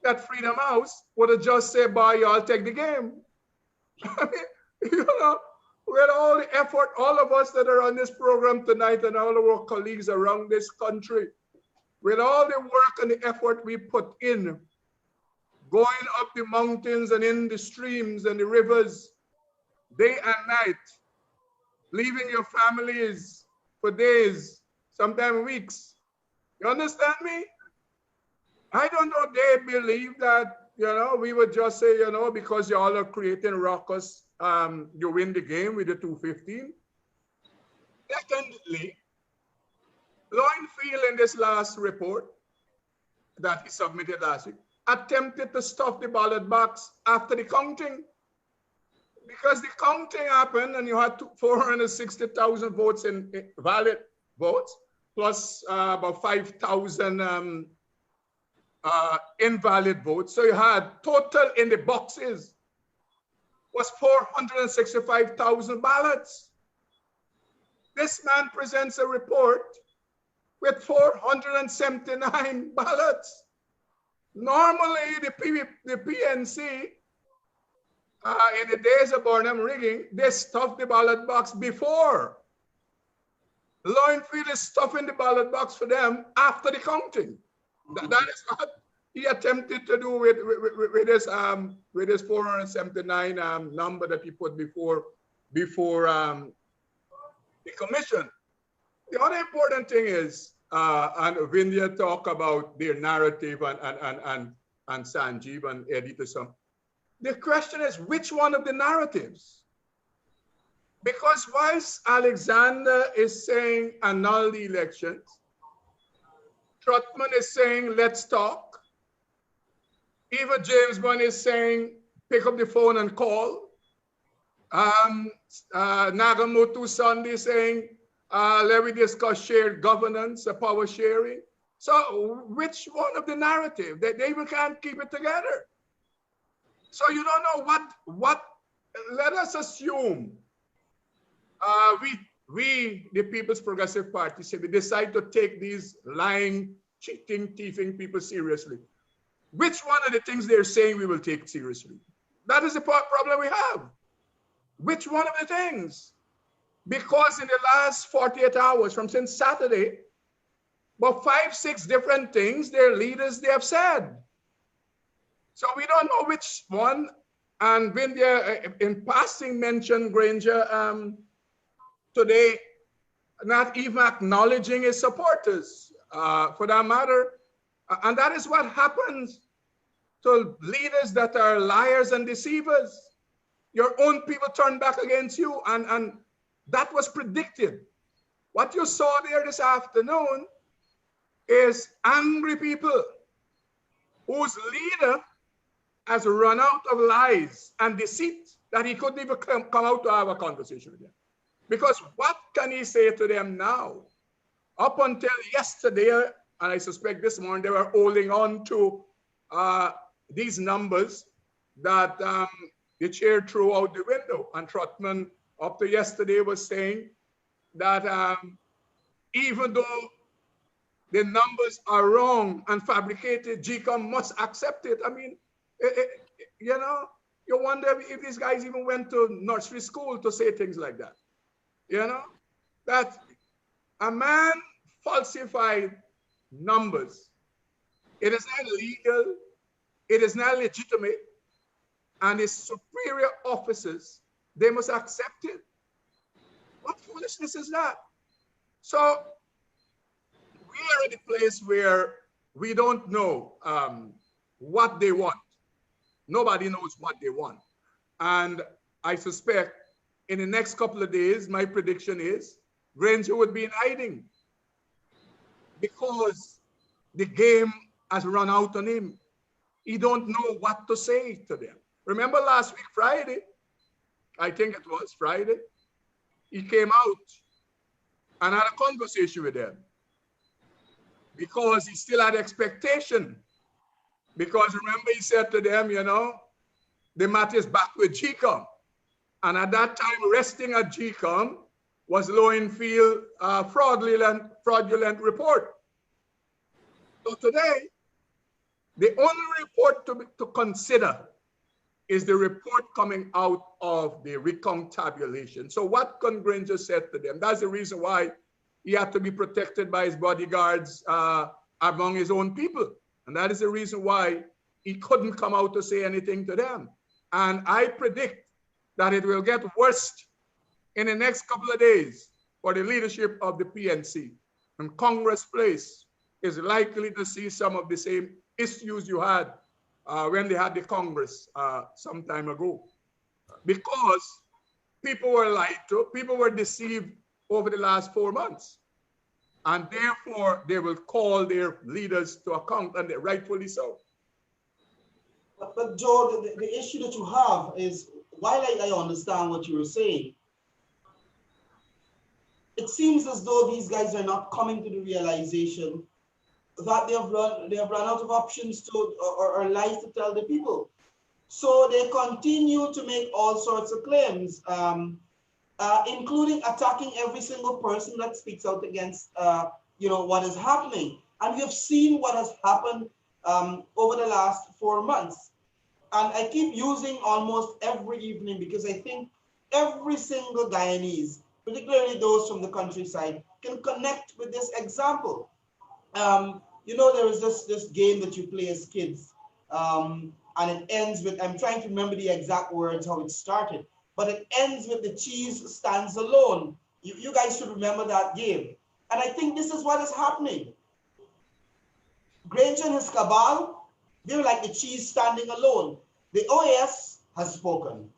S2: that Freedom House would have just said, "Boy, y'all take the game." I mean, you know, with all the effort, all of us that are on this program tonight and all of our colleagues around this country, with all the work and the effort we put in, going up the mountains and in the streams and the rivers, day and night, leaving your families for days, sometimes weeks. You understand me? I don't know, they believe that, you know, we would just say, you know, because y'all are creating ruckus, you win the game with the 215. Secondly, Lowenfield in this last report that he submitted last week attempted to stuff the ballot box after the counting, because the counting happened and you had 460,000 votes in valid votes, plus about 5,000 invalid votes. So you had total in the boxes was 465,000 ballots. This man presents a report with 479 ballots. Normally, the PNC, in the days of Burnham rigging, they stuffed the ballot box before. Lowenfield is stuffing the ballot box for them after the counting. That is what he attempted to do with this 479 number that he put before the commission. The other important thing is, and Vindhya talk about their narrative and Sanjeev and Eddy to some. The question is, which one of the narratives? Because whilst Alexander is saying annul the elections, Trotman is saying let's talk. Even James Bond is saying pick up the phone and call. Nagamutu Sunday saying let me discuss shared governance, power sharing. So which one of the narrative? They even can't keep it together. So you don't know what let us assume we, the People's Progressive Party, say we decide to take these lying, cheating, thieving people seriously. Which one of the things they're saying we will take seriously? That is the problem we have. Which one of the things? Because in the last 48 hours from since Saturday, about 5, 6 different things their leaders they have said. So we don't know which one. And Vindhya, in passing, mentioned Granger today, not even acknowledging his supporters, for that matter. And that is what happens to leaders that are liars and deceivers. Your own people turn back against you, and that was predicted. What you saw there this afternoon is angry people whose leader has run out of lies and deceit that he couldn't even come out to have a conversation with them. Because what can he say to them now? Up until yesterday, and I suspect this morning, they were holding on to these numbers that the chair threw out the window. And Trotman, up to yesterday, was saying that even though the numbers are wrong and fabricated, GECOM must accept it. I mean, you know, you wonder if these guys even went to nursery school to say things like that. You know, that a man falsified numbers. It is not legal. It is not legitimate. And his superior officers, they must accept it. What foolishness is that? So we are at a place where we don't know what they want. Nobody knows what they want. And I suspect in the next couple of days, my prediction is Granger would be in hiding because the game has run out on him. He don't know what to say to them. Remember last week, Friday, I think it was Friday, he came out and had a conversation with them because he still had expectation. Because remember, he said to them, you know, the matter is back with GECOM. And at that time, resting at GECOM was Lowenfield fraudulent report. So today, the only report to consider is the report coming out of the recontabulation. So what Granger said to them, that's the reason why he had to be protected by his bodyguards among his own people. And that is the reason why he couldn't come out to say anything to them. And I predict that it will get worse in the next couple of days for the leadership of the PNC. And Congress Place is likely to see some of the same issues you had when they had the Congress some time ago. Because people were lied to, people were deceived over the last 4 months. And therefore, they will call their leaders to account, and rightfully so.
S1: But Joe, the issue that you have is, while I understand what you were saying, it seems as though these guys are not coming to the realization that they have run out of options to or lies to tell the people. So they continue to make all sorts of claims, including attacking every single person that speaks out against you know, what is happening. And we have seen what has happened over the last 4 months. And I keep using almost every evening because I think every single Guyanese, particularly those from the countryside, can connect with this example. You know, there is this game that you play as kids, and it ends with, I'm trying to remember the exact words, how it started, but it ends with the cheese stands alone. You guys should remember that game. And I think this is what is happening. Granger and his cabal, they're like the cheese standing alone. The OAS has spoken.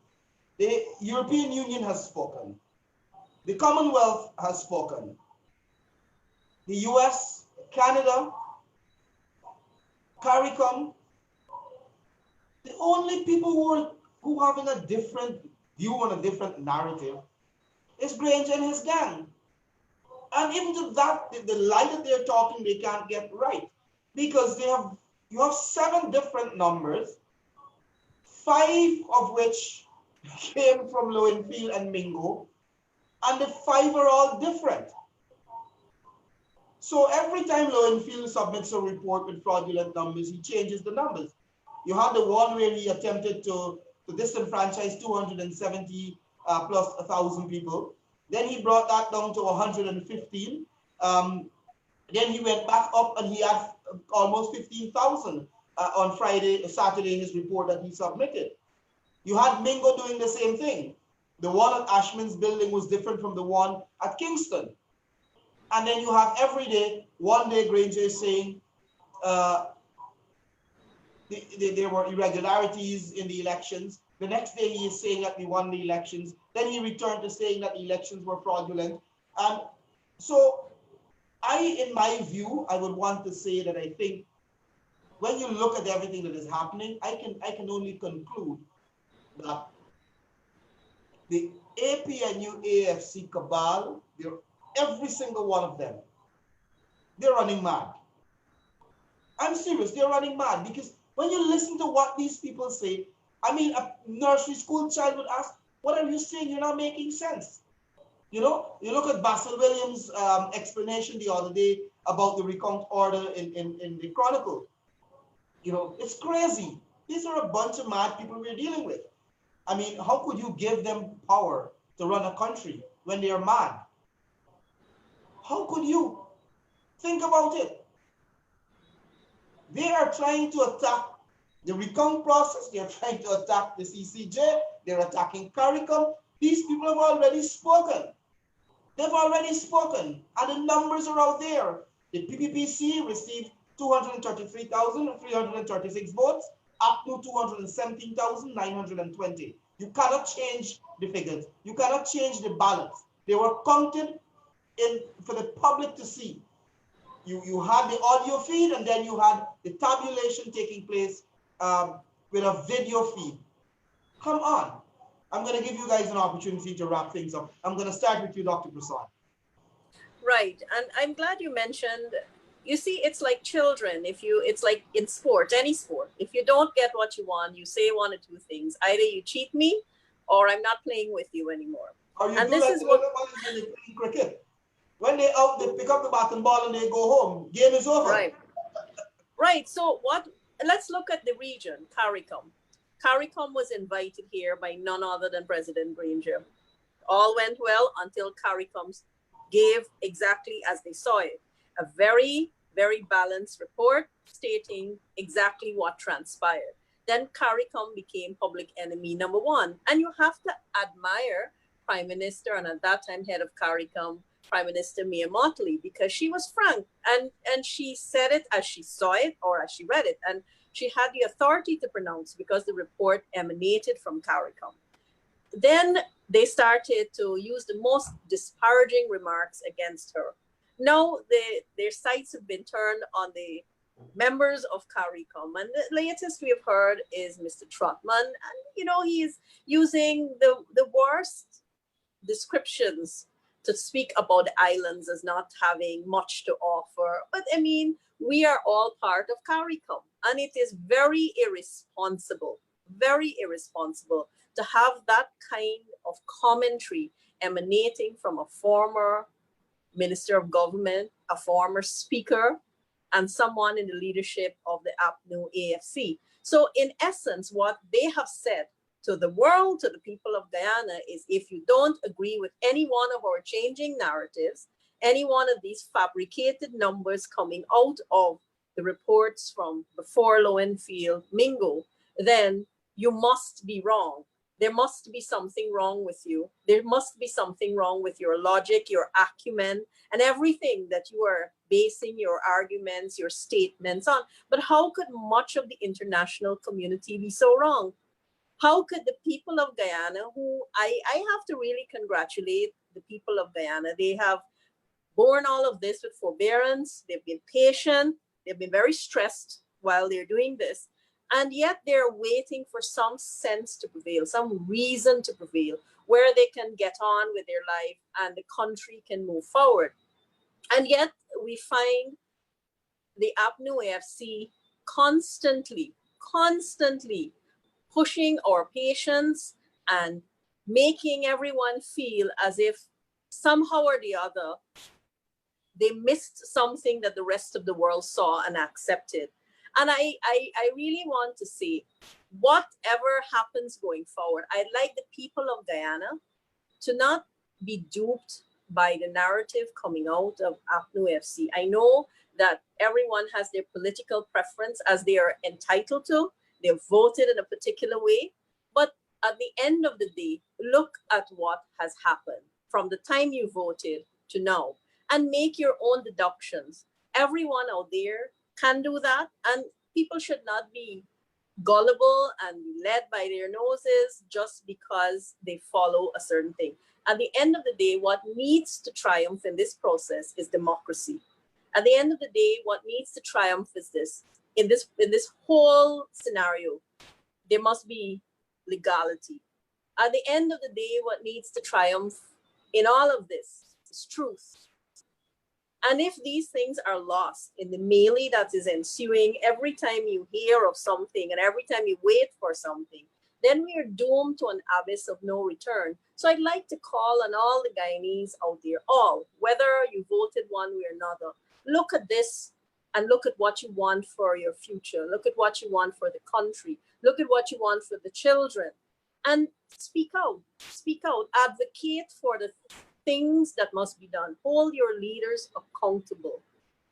S1: The European Union has spoken. The Commonwealth has spoken. The US, Canada, CARICOM, the only people who are having a different view on a different narrative is Granger and his gang. And even to that, the lie that they're talking, they can't get right. Because you have 7 different numbers, 5 of which came from Lowenfield and Mingo, and the 5 are all different. So every time Lowenfield submits a report with fraudulent numbers, he changes the numbers. You have the one where he attempted to disenfranchise 270 plus 1,000 people. Then he brought that down to 115. Then he went back up and he had almost 15,000 on Saturday in his report that he submitted. You had Mingo doing the same thing. The one at Ashman's building was different from the one at Kingston. And then you have every day, one day Granger is saying there were irregularities in the elections. The next day he is saying that we won the elections. Then he returned to saying that the elections were fraudulent. And so in my view, I would want to say that I think when you look at everything that is happening, I can only conclude that the APNU-AFC cabal, every single one of them, they're running mad. I'm serious, they're running mad, because when you listen to what these people say, I mean, a nursery school child would ask, what are you saying? You're not making sense. You know, you look at Basil Williams' explanation the other day about the recount order in the Chronicle. You know, it's crazy. These are a bunch of mad people we're dealing with. I mean, how could you give them power to run a country when they are mad? How could you? Think about it. They are trying to attack the recount process. They're trying to attack the CCJ. They're attacking CARICOM. These people have already spoken. They've already spoken, and the numbers are out there. The PPPC received 233,336 votes, APNU 217,920. You cannot change the figures. You cannot change the balance. They were counted for the public to see. You had the audio feed, and then you had the tabulation taking place with a video feed. Come on. I'm going to give you guys an opportunity to wrap things up. I'm going to start with you, Dr. Persaud.
S4: Right. And I'm glad you mentioned, you see, it's like children. It's like in sport, any sport. If you don't get what you want, you say one or two things. Either you cheat me or I'm not playing with you anymore.
S1: Or you
S4: and
S1: do
S4: this
S1: like
S4: is
S1: the
S4: what
S1: little boys when they play cricket. When they out, they pick up the bat and ball and they go home. Game is over.
S4: Right. Right. So let's look at the region, CARICOM. CARICOM was invited here by none other than President Granger. All went well until CARICOM gave exactly as they saw it. A very, very balanced report stating exactly what transpired. Then CARICOM became public enemy number 1. And you have to admire Prime Minister, and at that time head of CARICOM, Prime Minister Mia Mottley, because she was frank and she said it as she saw it or as she read it. And she had the authority to pronounce because the report emanated from CARICOM. Then they started to use the most disparaging remarks against her. Now their sights have been turned on the members of CARICOM. And the latest we have heard is Mr. Trotman. And, you know, he's using the worst descriptions to speak about the islands as not having much to offer. But I mean, we are all part of CARICOM, and it is very irresponsible to have that kind of commentary emanating from a former minister of government, a former speaker, and someone in the leadership of the APNU-AFC. So in essence, what they have said to the world, to the people of Guyana, is if you don't agree with any one of our changing narratives, any one of these fabricated numbers coming out of the reports from before Lowenfield, Mingo, then you must be wrong. There must be something wrong with you. There must be something wrong with your logic, your acumen, and everything that you are basing your arguments, your statements on. But how could much of the international community be so wrong? How could the people of Guyana, who I have to really congratulate the people of Guyana, they have borne all of this with forbearance, they've been patient, they've been very stressed while they're doing this, and yet they're waiting for some sense to prevail, some reason to prevail, where they can get on with their life and the country can move forward. And yet we find the APNU-AFC constantly pushing our patience and making everyone feel as if somehow or the other they missed something that the rest of the world saw and accepted. And I really want to say, whatever happens going forward, I'd like the people of Guyana to not be duped by the narrative coming out of APNU-AFC. I know that everyone has their political preference as they are entitled to. They've voted in a particular way. But at the end of the day, look at what has happened from the time you voted to now and make your own deductions. Everyone out there can do that, and people should not be gullible and led by their noses just because they follow a certain thing. At the end of the day, what needs to triumph in this process is democracy. At the end of the day, what needs to triumph is this. In this whole scenario, there must be legality. At the end of the day, what needs to triumph in all of this is truth. And if these things are lost in the melee that is ensuing every time you hear of something and every time you wait for something, then we are doomed to an abyss of no return. So I'd like to call on all the Guyanese out there, all, whether you voted one way or another, look at this and look at what you want for your future. Look at what you want for the country. Look at what you want for the children. And speak out, advocate for the things that must be done. Hold your leaders accountable.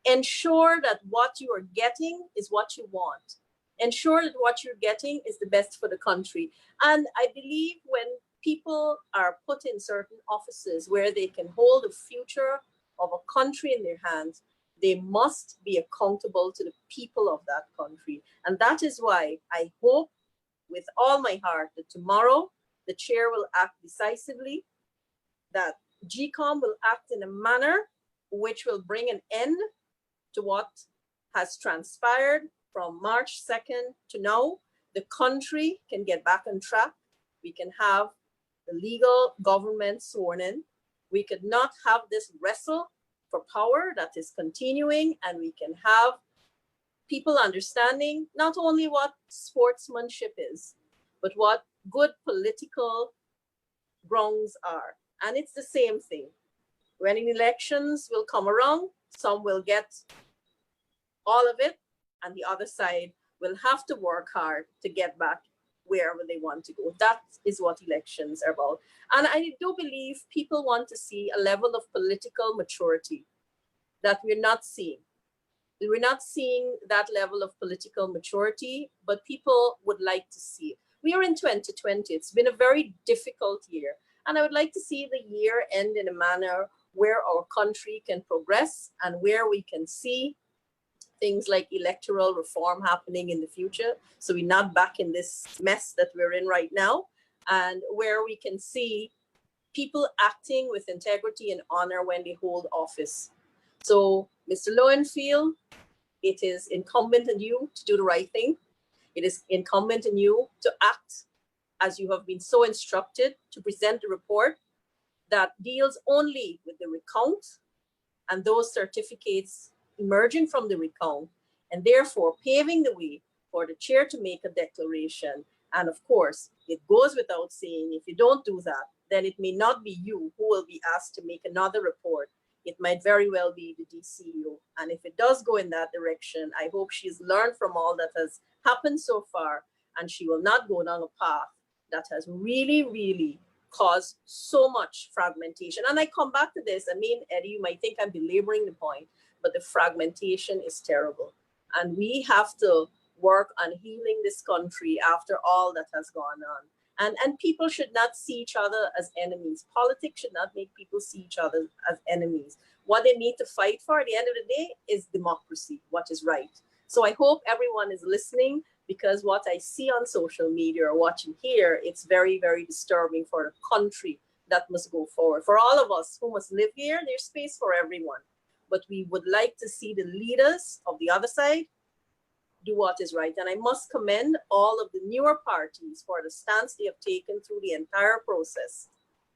S4: Ensure that what you are getting is what you want. Ensure that what you're getting is the best for the country. And I believe when people are put in certain offices where they can hold the future of a country in their hands, they must be accountable to the people of that country. And that is why I hope with all my heart that tomorrow the chair will act decisively, that GECOM will act in a manner which will bring an end to what has transpired from March 2nd to now. The country can get back on track. We can have the legal government sworn in. We could not have this wrestle for power that is continuing, and we can have people understanding not only what sportsmanship is, but what good political grounds are. And it's the same thing. When elections will come around, some will get all of it, and the other side will have to work hard to get back wherever they want to go. That is what elections are about. And I do believe people want to see a level of political maturity that we're not seeing. We're not seeing that level of political maturity, but people would like to see it. We are in 2020. It's been a very difficult year. And I would like to see the year end in a manner where our country can progress and where we can see things like electoral reform happening in the future. So we're not back in this mess that we're in right now, and where we can see people acting with integrity and honor when they hold office. So Mr. Lowenfield, it is incumbent on you to do the right thing. It is incumbent on you to act as you have been so instructed, to present a report that deals only with the recount and those certificates emerging from the recount, and therefore paving the way for the chair to make a declaration. And of course, it goes without saying, if you don't do that, then it may not be you who will be asked to make another report. It might very well be the DCEO. And if it does go in that direction, I hope she's learned from all that has happened so far, and she will not go down a path that has really, really caused so much fragmentation. And I come back to this. I mean, Eddy, you might think I'm belaboring the point, but the fragmentation is terrible. And we have to work on healing this country after all that has gone on. And people should not see each other as enemies. Politics should not make people see each other as enemies. What they need to fight for at the end of the day is democracy, what is right. So I hope everyone is listening, because what I see on social media or watching here, it's very, very disturbing for the country that must go forward. For all of us who must live here, there's space for everyone. But we would like to see the leaders of the other side do what is right. And I must commend all of the newer parties for the stance they have taken through the entire process.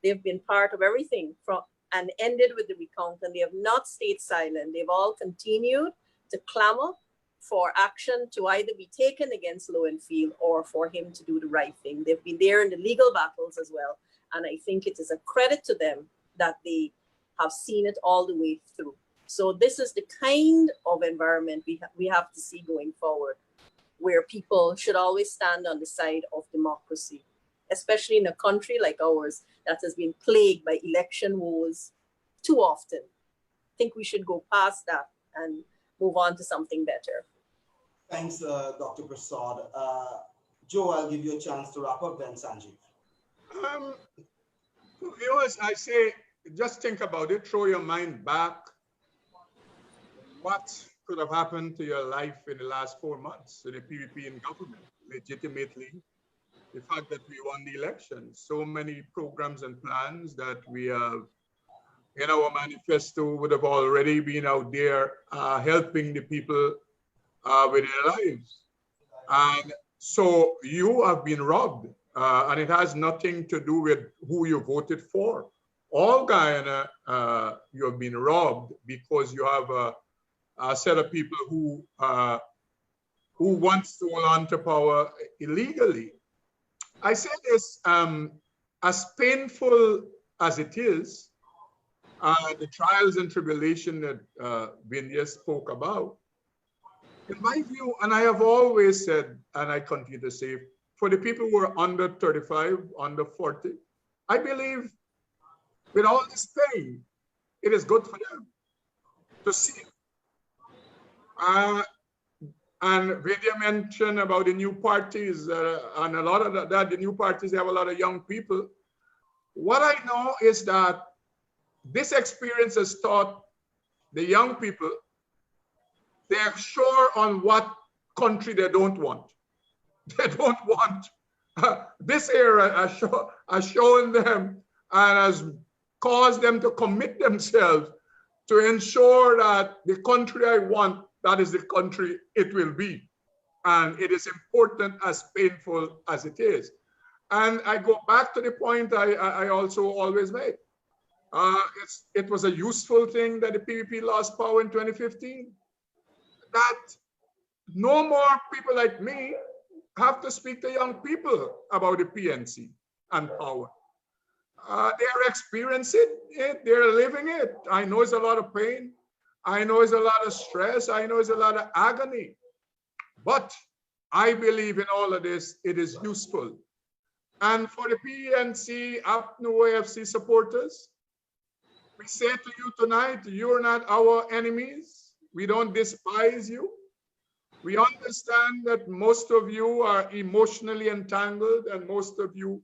S4: They've been part of everything from and ended with the recount, and they have not stayed silent. They've all continued to clamor for action to either be taken against Lowenfield or for him to do the right thing. They've been there in the legal battles as well. And I think it is a credit to them that they have seen it all the way through. So this is the kind of environment we have to see going forward, where people should always stand on the side of democracy, especially in a country like ours that has been plagued by election wars too often. I think we should go past that and move on to something better.
S1: Thanks, Dr. Persaud. Joe, I'll give you a chance to wrap up then, Sanjeev.
S2: Viewers, I say, just think about it, throw your mind back. What could have happened to your life in the last 4 months in the PPP in government? Legitimately, the fact that we won the election, so many programs and plans that we have in our manifesto would have already been out there helping the people with their lives. And so you have been robbed, and it has nothing to do with who you voted for. All Guyana, you have been robbed because you have a set of people who wants to hold on to power illegally. I say this, as painful as it is, the trials and tribulation that Vindhya spoke about, in my view, and I have always said, and I continue to say, for the people who are under 35, under 40, I believe with all this pain, it is good for them to see. And Vindhya mentioned about the new parties, and a lot of that, the new parties, they have a lot of young people. What I know is that this experience has taught the young people they're sure on what country they don't want. They don't want. This era has shown them and has caused them to commit themselves to ensure that the country I want, that is the country it will be. And it is important, as painful as it is. And I go back to the point I also always make. It was a useful thing that the PPP lost power in 2015. That no more people like me have to speak to young people about the PNC and power. They're experiencing it, they're living it. I know it's a lot of pain. I know it's a lot of stress. I know it's a lot of agony. But I believe in all of this, it is useful. And for the PNC, APNU-AFC supporters, we say to you tonight, you're not our enemies. We don't despise you. We understand that most of you are emotionally entangled and most of you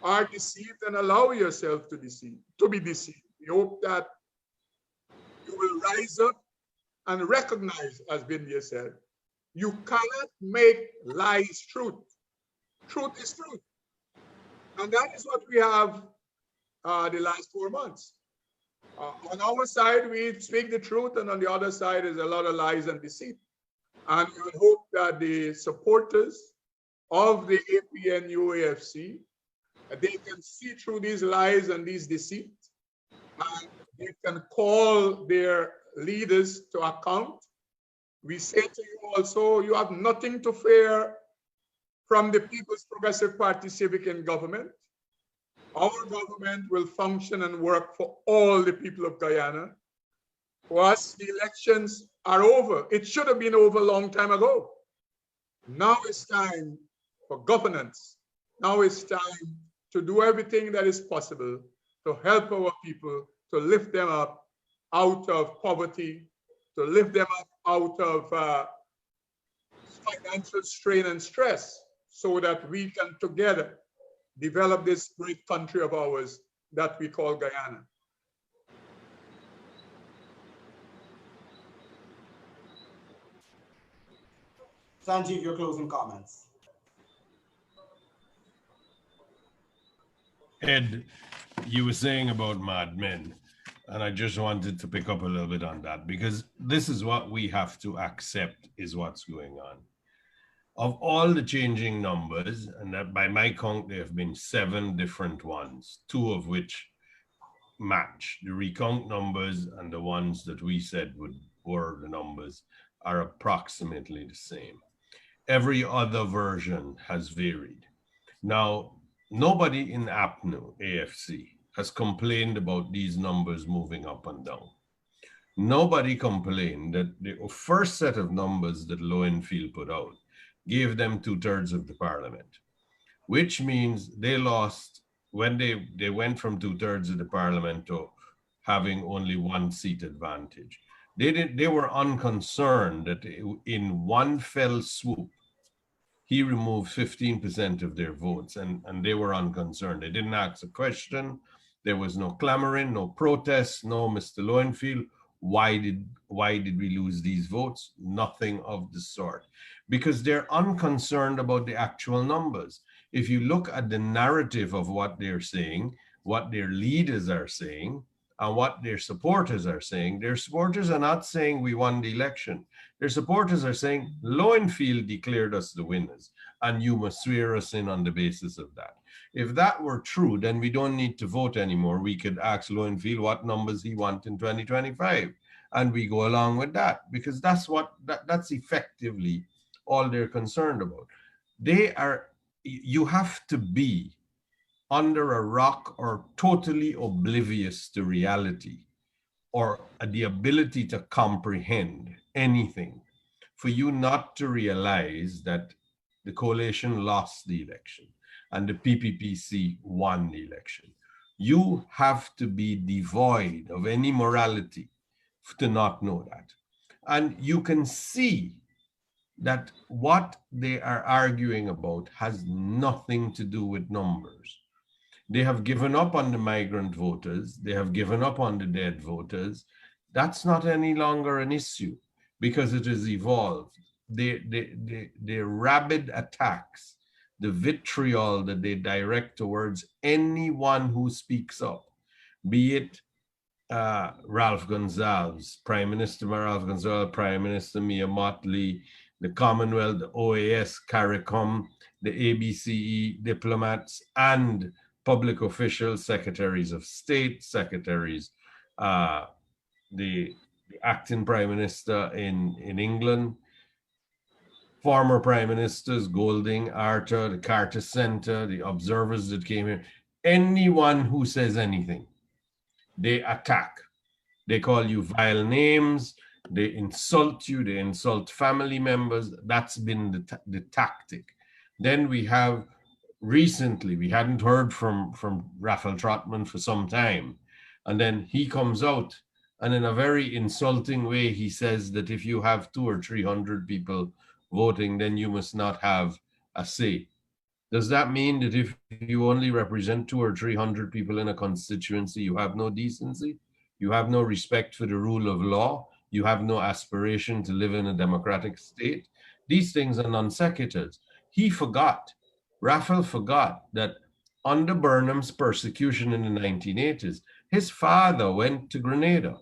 S2: are deceived and allow yourself to be deceived. We hope that you will rise up and recognize, as Vindhya said, you cannot make lies truth. Truth is truth. And that is what we have the last 4 months. On our side, we speak the truth, and on the other side is a lot of lies and deceit. And we would hope that the supporters of the APNU-AFC, they can see through these lies and these deceits, and they can call their leaders to account. We say to you also, you have nothing to fear from the People's Progressive Party civic and government. Our government will function and work for all the people of Guyana. For us, the elections are over. It should have been over a long time ago. Now it's time for governance. Now it's time to do everything that is possible to help our people, to lift them up out of poverty, to lift them up out of financial strain and stress, so that we can together develop this great country of ours that we call Guyana.
S1: Sanjeev, your closing comments.
S3: Ed, you were saying about Mad Men, and I just wanted to pick up a little bit on that, because this is what we have to accept is what's going on. Of all the changing numbers, and that by my count, there have been 7 different ones, 2 of which match. The recount numbers and the ones that we said were the numbers are approximately the same. Every other version has varied. Now, nobody in APNU-AFC has complained about these numbers moving up and down. Nobody complained that the first set of numbers that Lowenfield put out gave them 2/3 of the parliament, which means they lost when they went from 2/3 of the parliament to having only 1 seat advantage. They were unconcerned that in one fell swoop, he removed 15% of their votes, and they were unconcerned. They didn't ask a question. There was no clamoring, no protest, no Mr. Lowenfield, why did we lose these votes? Nothing of the sort, because they're unconcerned about the actual numbers. If you look at the narrative of what they're saying, what their leaders are saying, and what their supporters are saying, their supporters are not saying we won the election. Their supporters are saying Lowenfield declared us the winners, and you must swear us in on the basis of that. If that were true, then we don't need to vote anymore. We could ask Lowenfield what numbers he wants in 2025, and we go along with that, because that's effectively all they're concerned about. You have to be under a rock or totally oblivious to reality or the ability to comprehend anything for you not to realize that the coalition lost the election and the PPPC won the election. You have to be devoid of any morality to not know that. And you can see that what they are arguing about has nothing to do with numbers. They have given up on the migrant voters. They have given up on the dead voters. That's not any longer an issue because it has evolved. Their rabid attacks, the vitriol that they direct towards anyone who speaks up, be it Ralph Gonsalves, Prime Minister Ralph Gonsalves, Prime Minister Mia Mottley, the Commonwealth, the OAS, CARICOM, the ABCE diplomats, and public officials, secretaries of state, secretaries, the acting prime minister in England, former prime ministers, Golding, Arthur, the Carter Center, the observers that came here, anyone who says anything, they attack. They call you vile names, they insult you, they insult family members. That's been the tactic. Then we have recently, we hadn't heard from Raphael Trotman for some time. And then he comes out and in a very insulting way, he says that if you have 200 or 300 people voting, then you must not have a say. Does that mean that if you only represent 200 or 300 people in a constituency, you have no decency? You have no respect for the rule of law? You have no aspiration to live in a democratic state? These things are non sequiturs. He forgot. Raphael forgot that under Burnham's persecution in the 1980s, his father went to Grenada,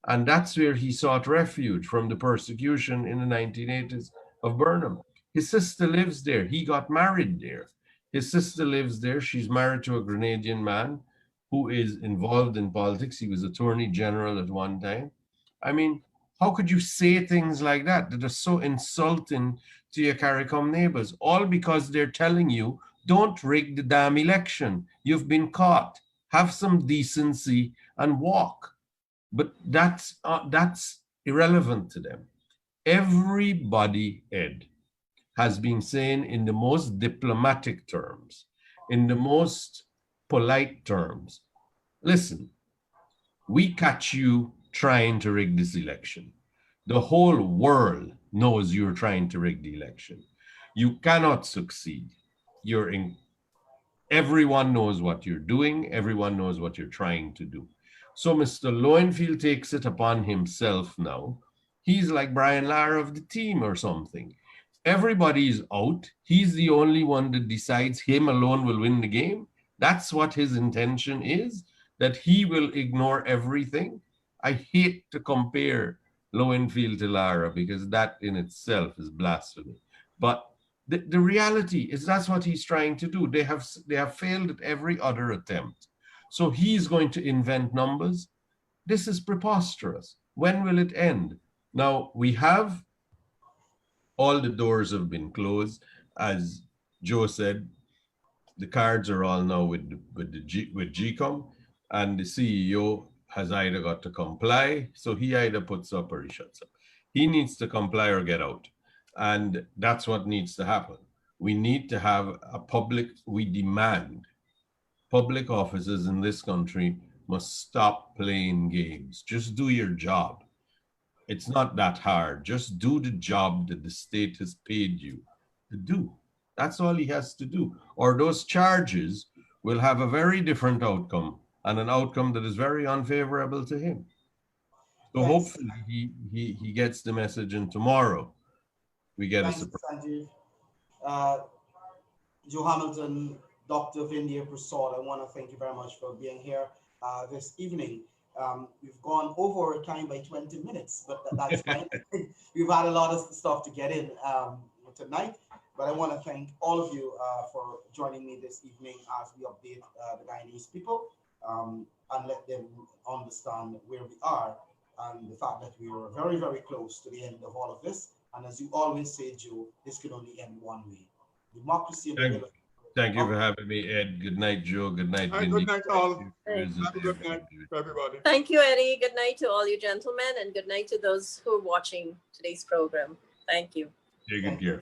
S3: and that's where he sought refuge from the persecution in the 1980s of Burnham. His sister lives there. He got married there. His sister lives there. She's married to a Grenadian man who is involved in politics. He was Attorney General at one time. I mean, how could you say things like that are so insulting to your CARICOM neighbors, all because they're telling you, don't rig the damn election. You've been caught. Have some decency and walk. But that's irrelevant to them. Everybody, Ed, has been saying in the most diplomatic terms, in the most polite terms, listen, we catch you trying to rig this election. The whole world knows you're trying to rig the election. You cannot succeed. Everyone knows what you're doing. Everyone knows what you're trying to do. So Mr. Lowenfield takes it upon himself now. He's like Brian Lara of the team or something. Everybody's out. He's the only one that decides him alone will win the game. That's what his intention is, that he will ignore everything. I hate to compare Lowenfield to Lara because that in itself is blasphemy. But the reality is that's what he's trying to do. They have failed at every other attempt So he's going to invent numbers. This is preposterous. When will it end? Now, we have, all the doors have been closed. As Joe said, the cards are all now with GECOM, and the CEO has either got to comply, so he either puts up or he shuts up. He needs to comply or get out. And that's what needs to happen. We need to have a public, we demand public officers in this country must stop playing games. Just do your job. It's not that hard. Just do the job that the state has paid you to do. That's all he has to do. Or those charges will have a very different outcome, and an outcome that is very unfavorable to him. So
S1: Thanks.
S3: hopefully he gets the message, and tomorrow we get
S1: Thanks,
S3: a surprise.
S1: Sanjeev. Joe Hamilton, Dr. Vindhya, Persaud, I want to thank you very much for being here this evening. We've gone over time by 20 minutes, but that's fine. We've had a lot of stuff to get in tonight, but I want to thank all of you for joining me this evening as we update the Guyanese people and let them understand where we are and the fact that we are very, very close to the end of all of this. And as you always say, Joe, this can only end one way. Democracy and the
S3: Thank you for having me, Ed. Good night, Joe. Good night,
S2: Good
S3: Vindhya.
S2: night, all.
S4: Hey.
S2: Have a good night, everybody.
S4: Thank you, Eddy. Good night to all you gentlemen, and good night to those who are watching today's program. Thank you.
S3: Take good care.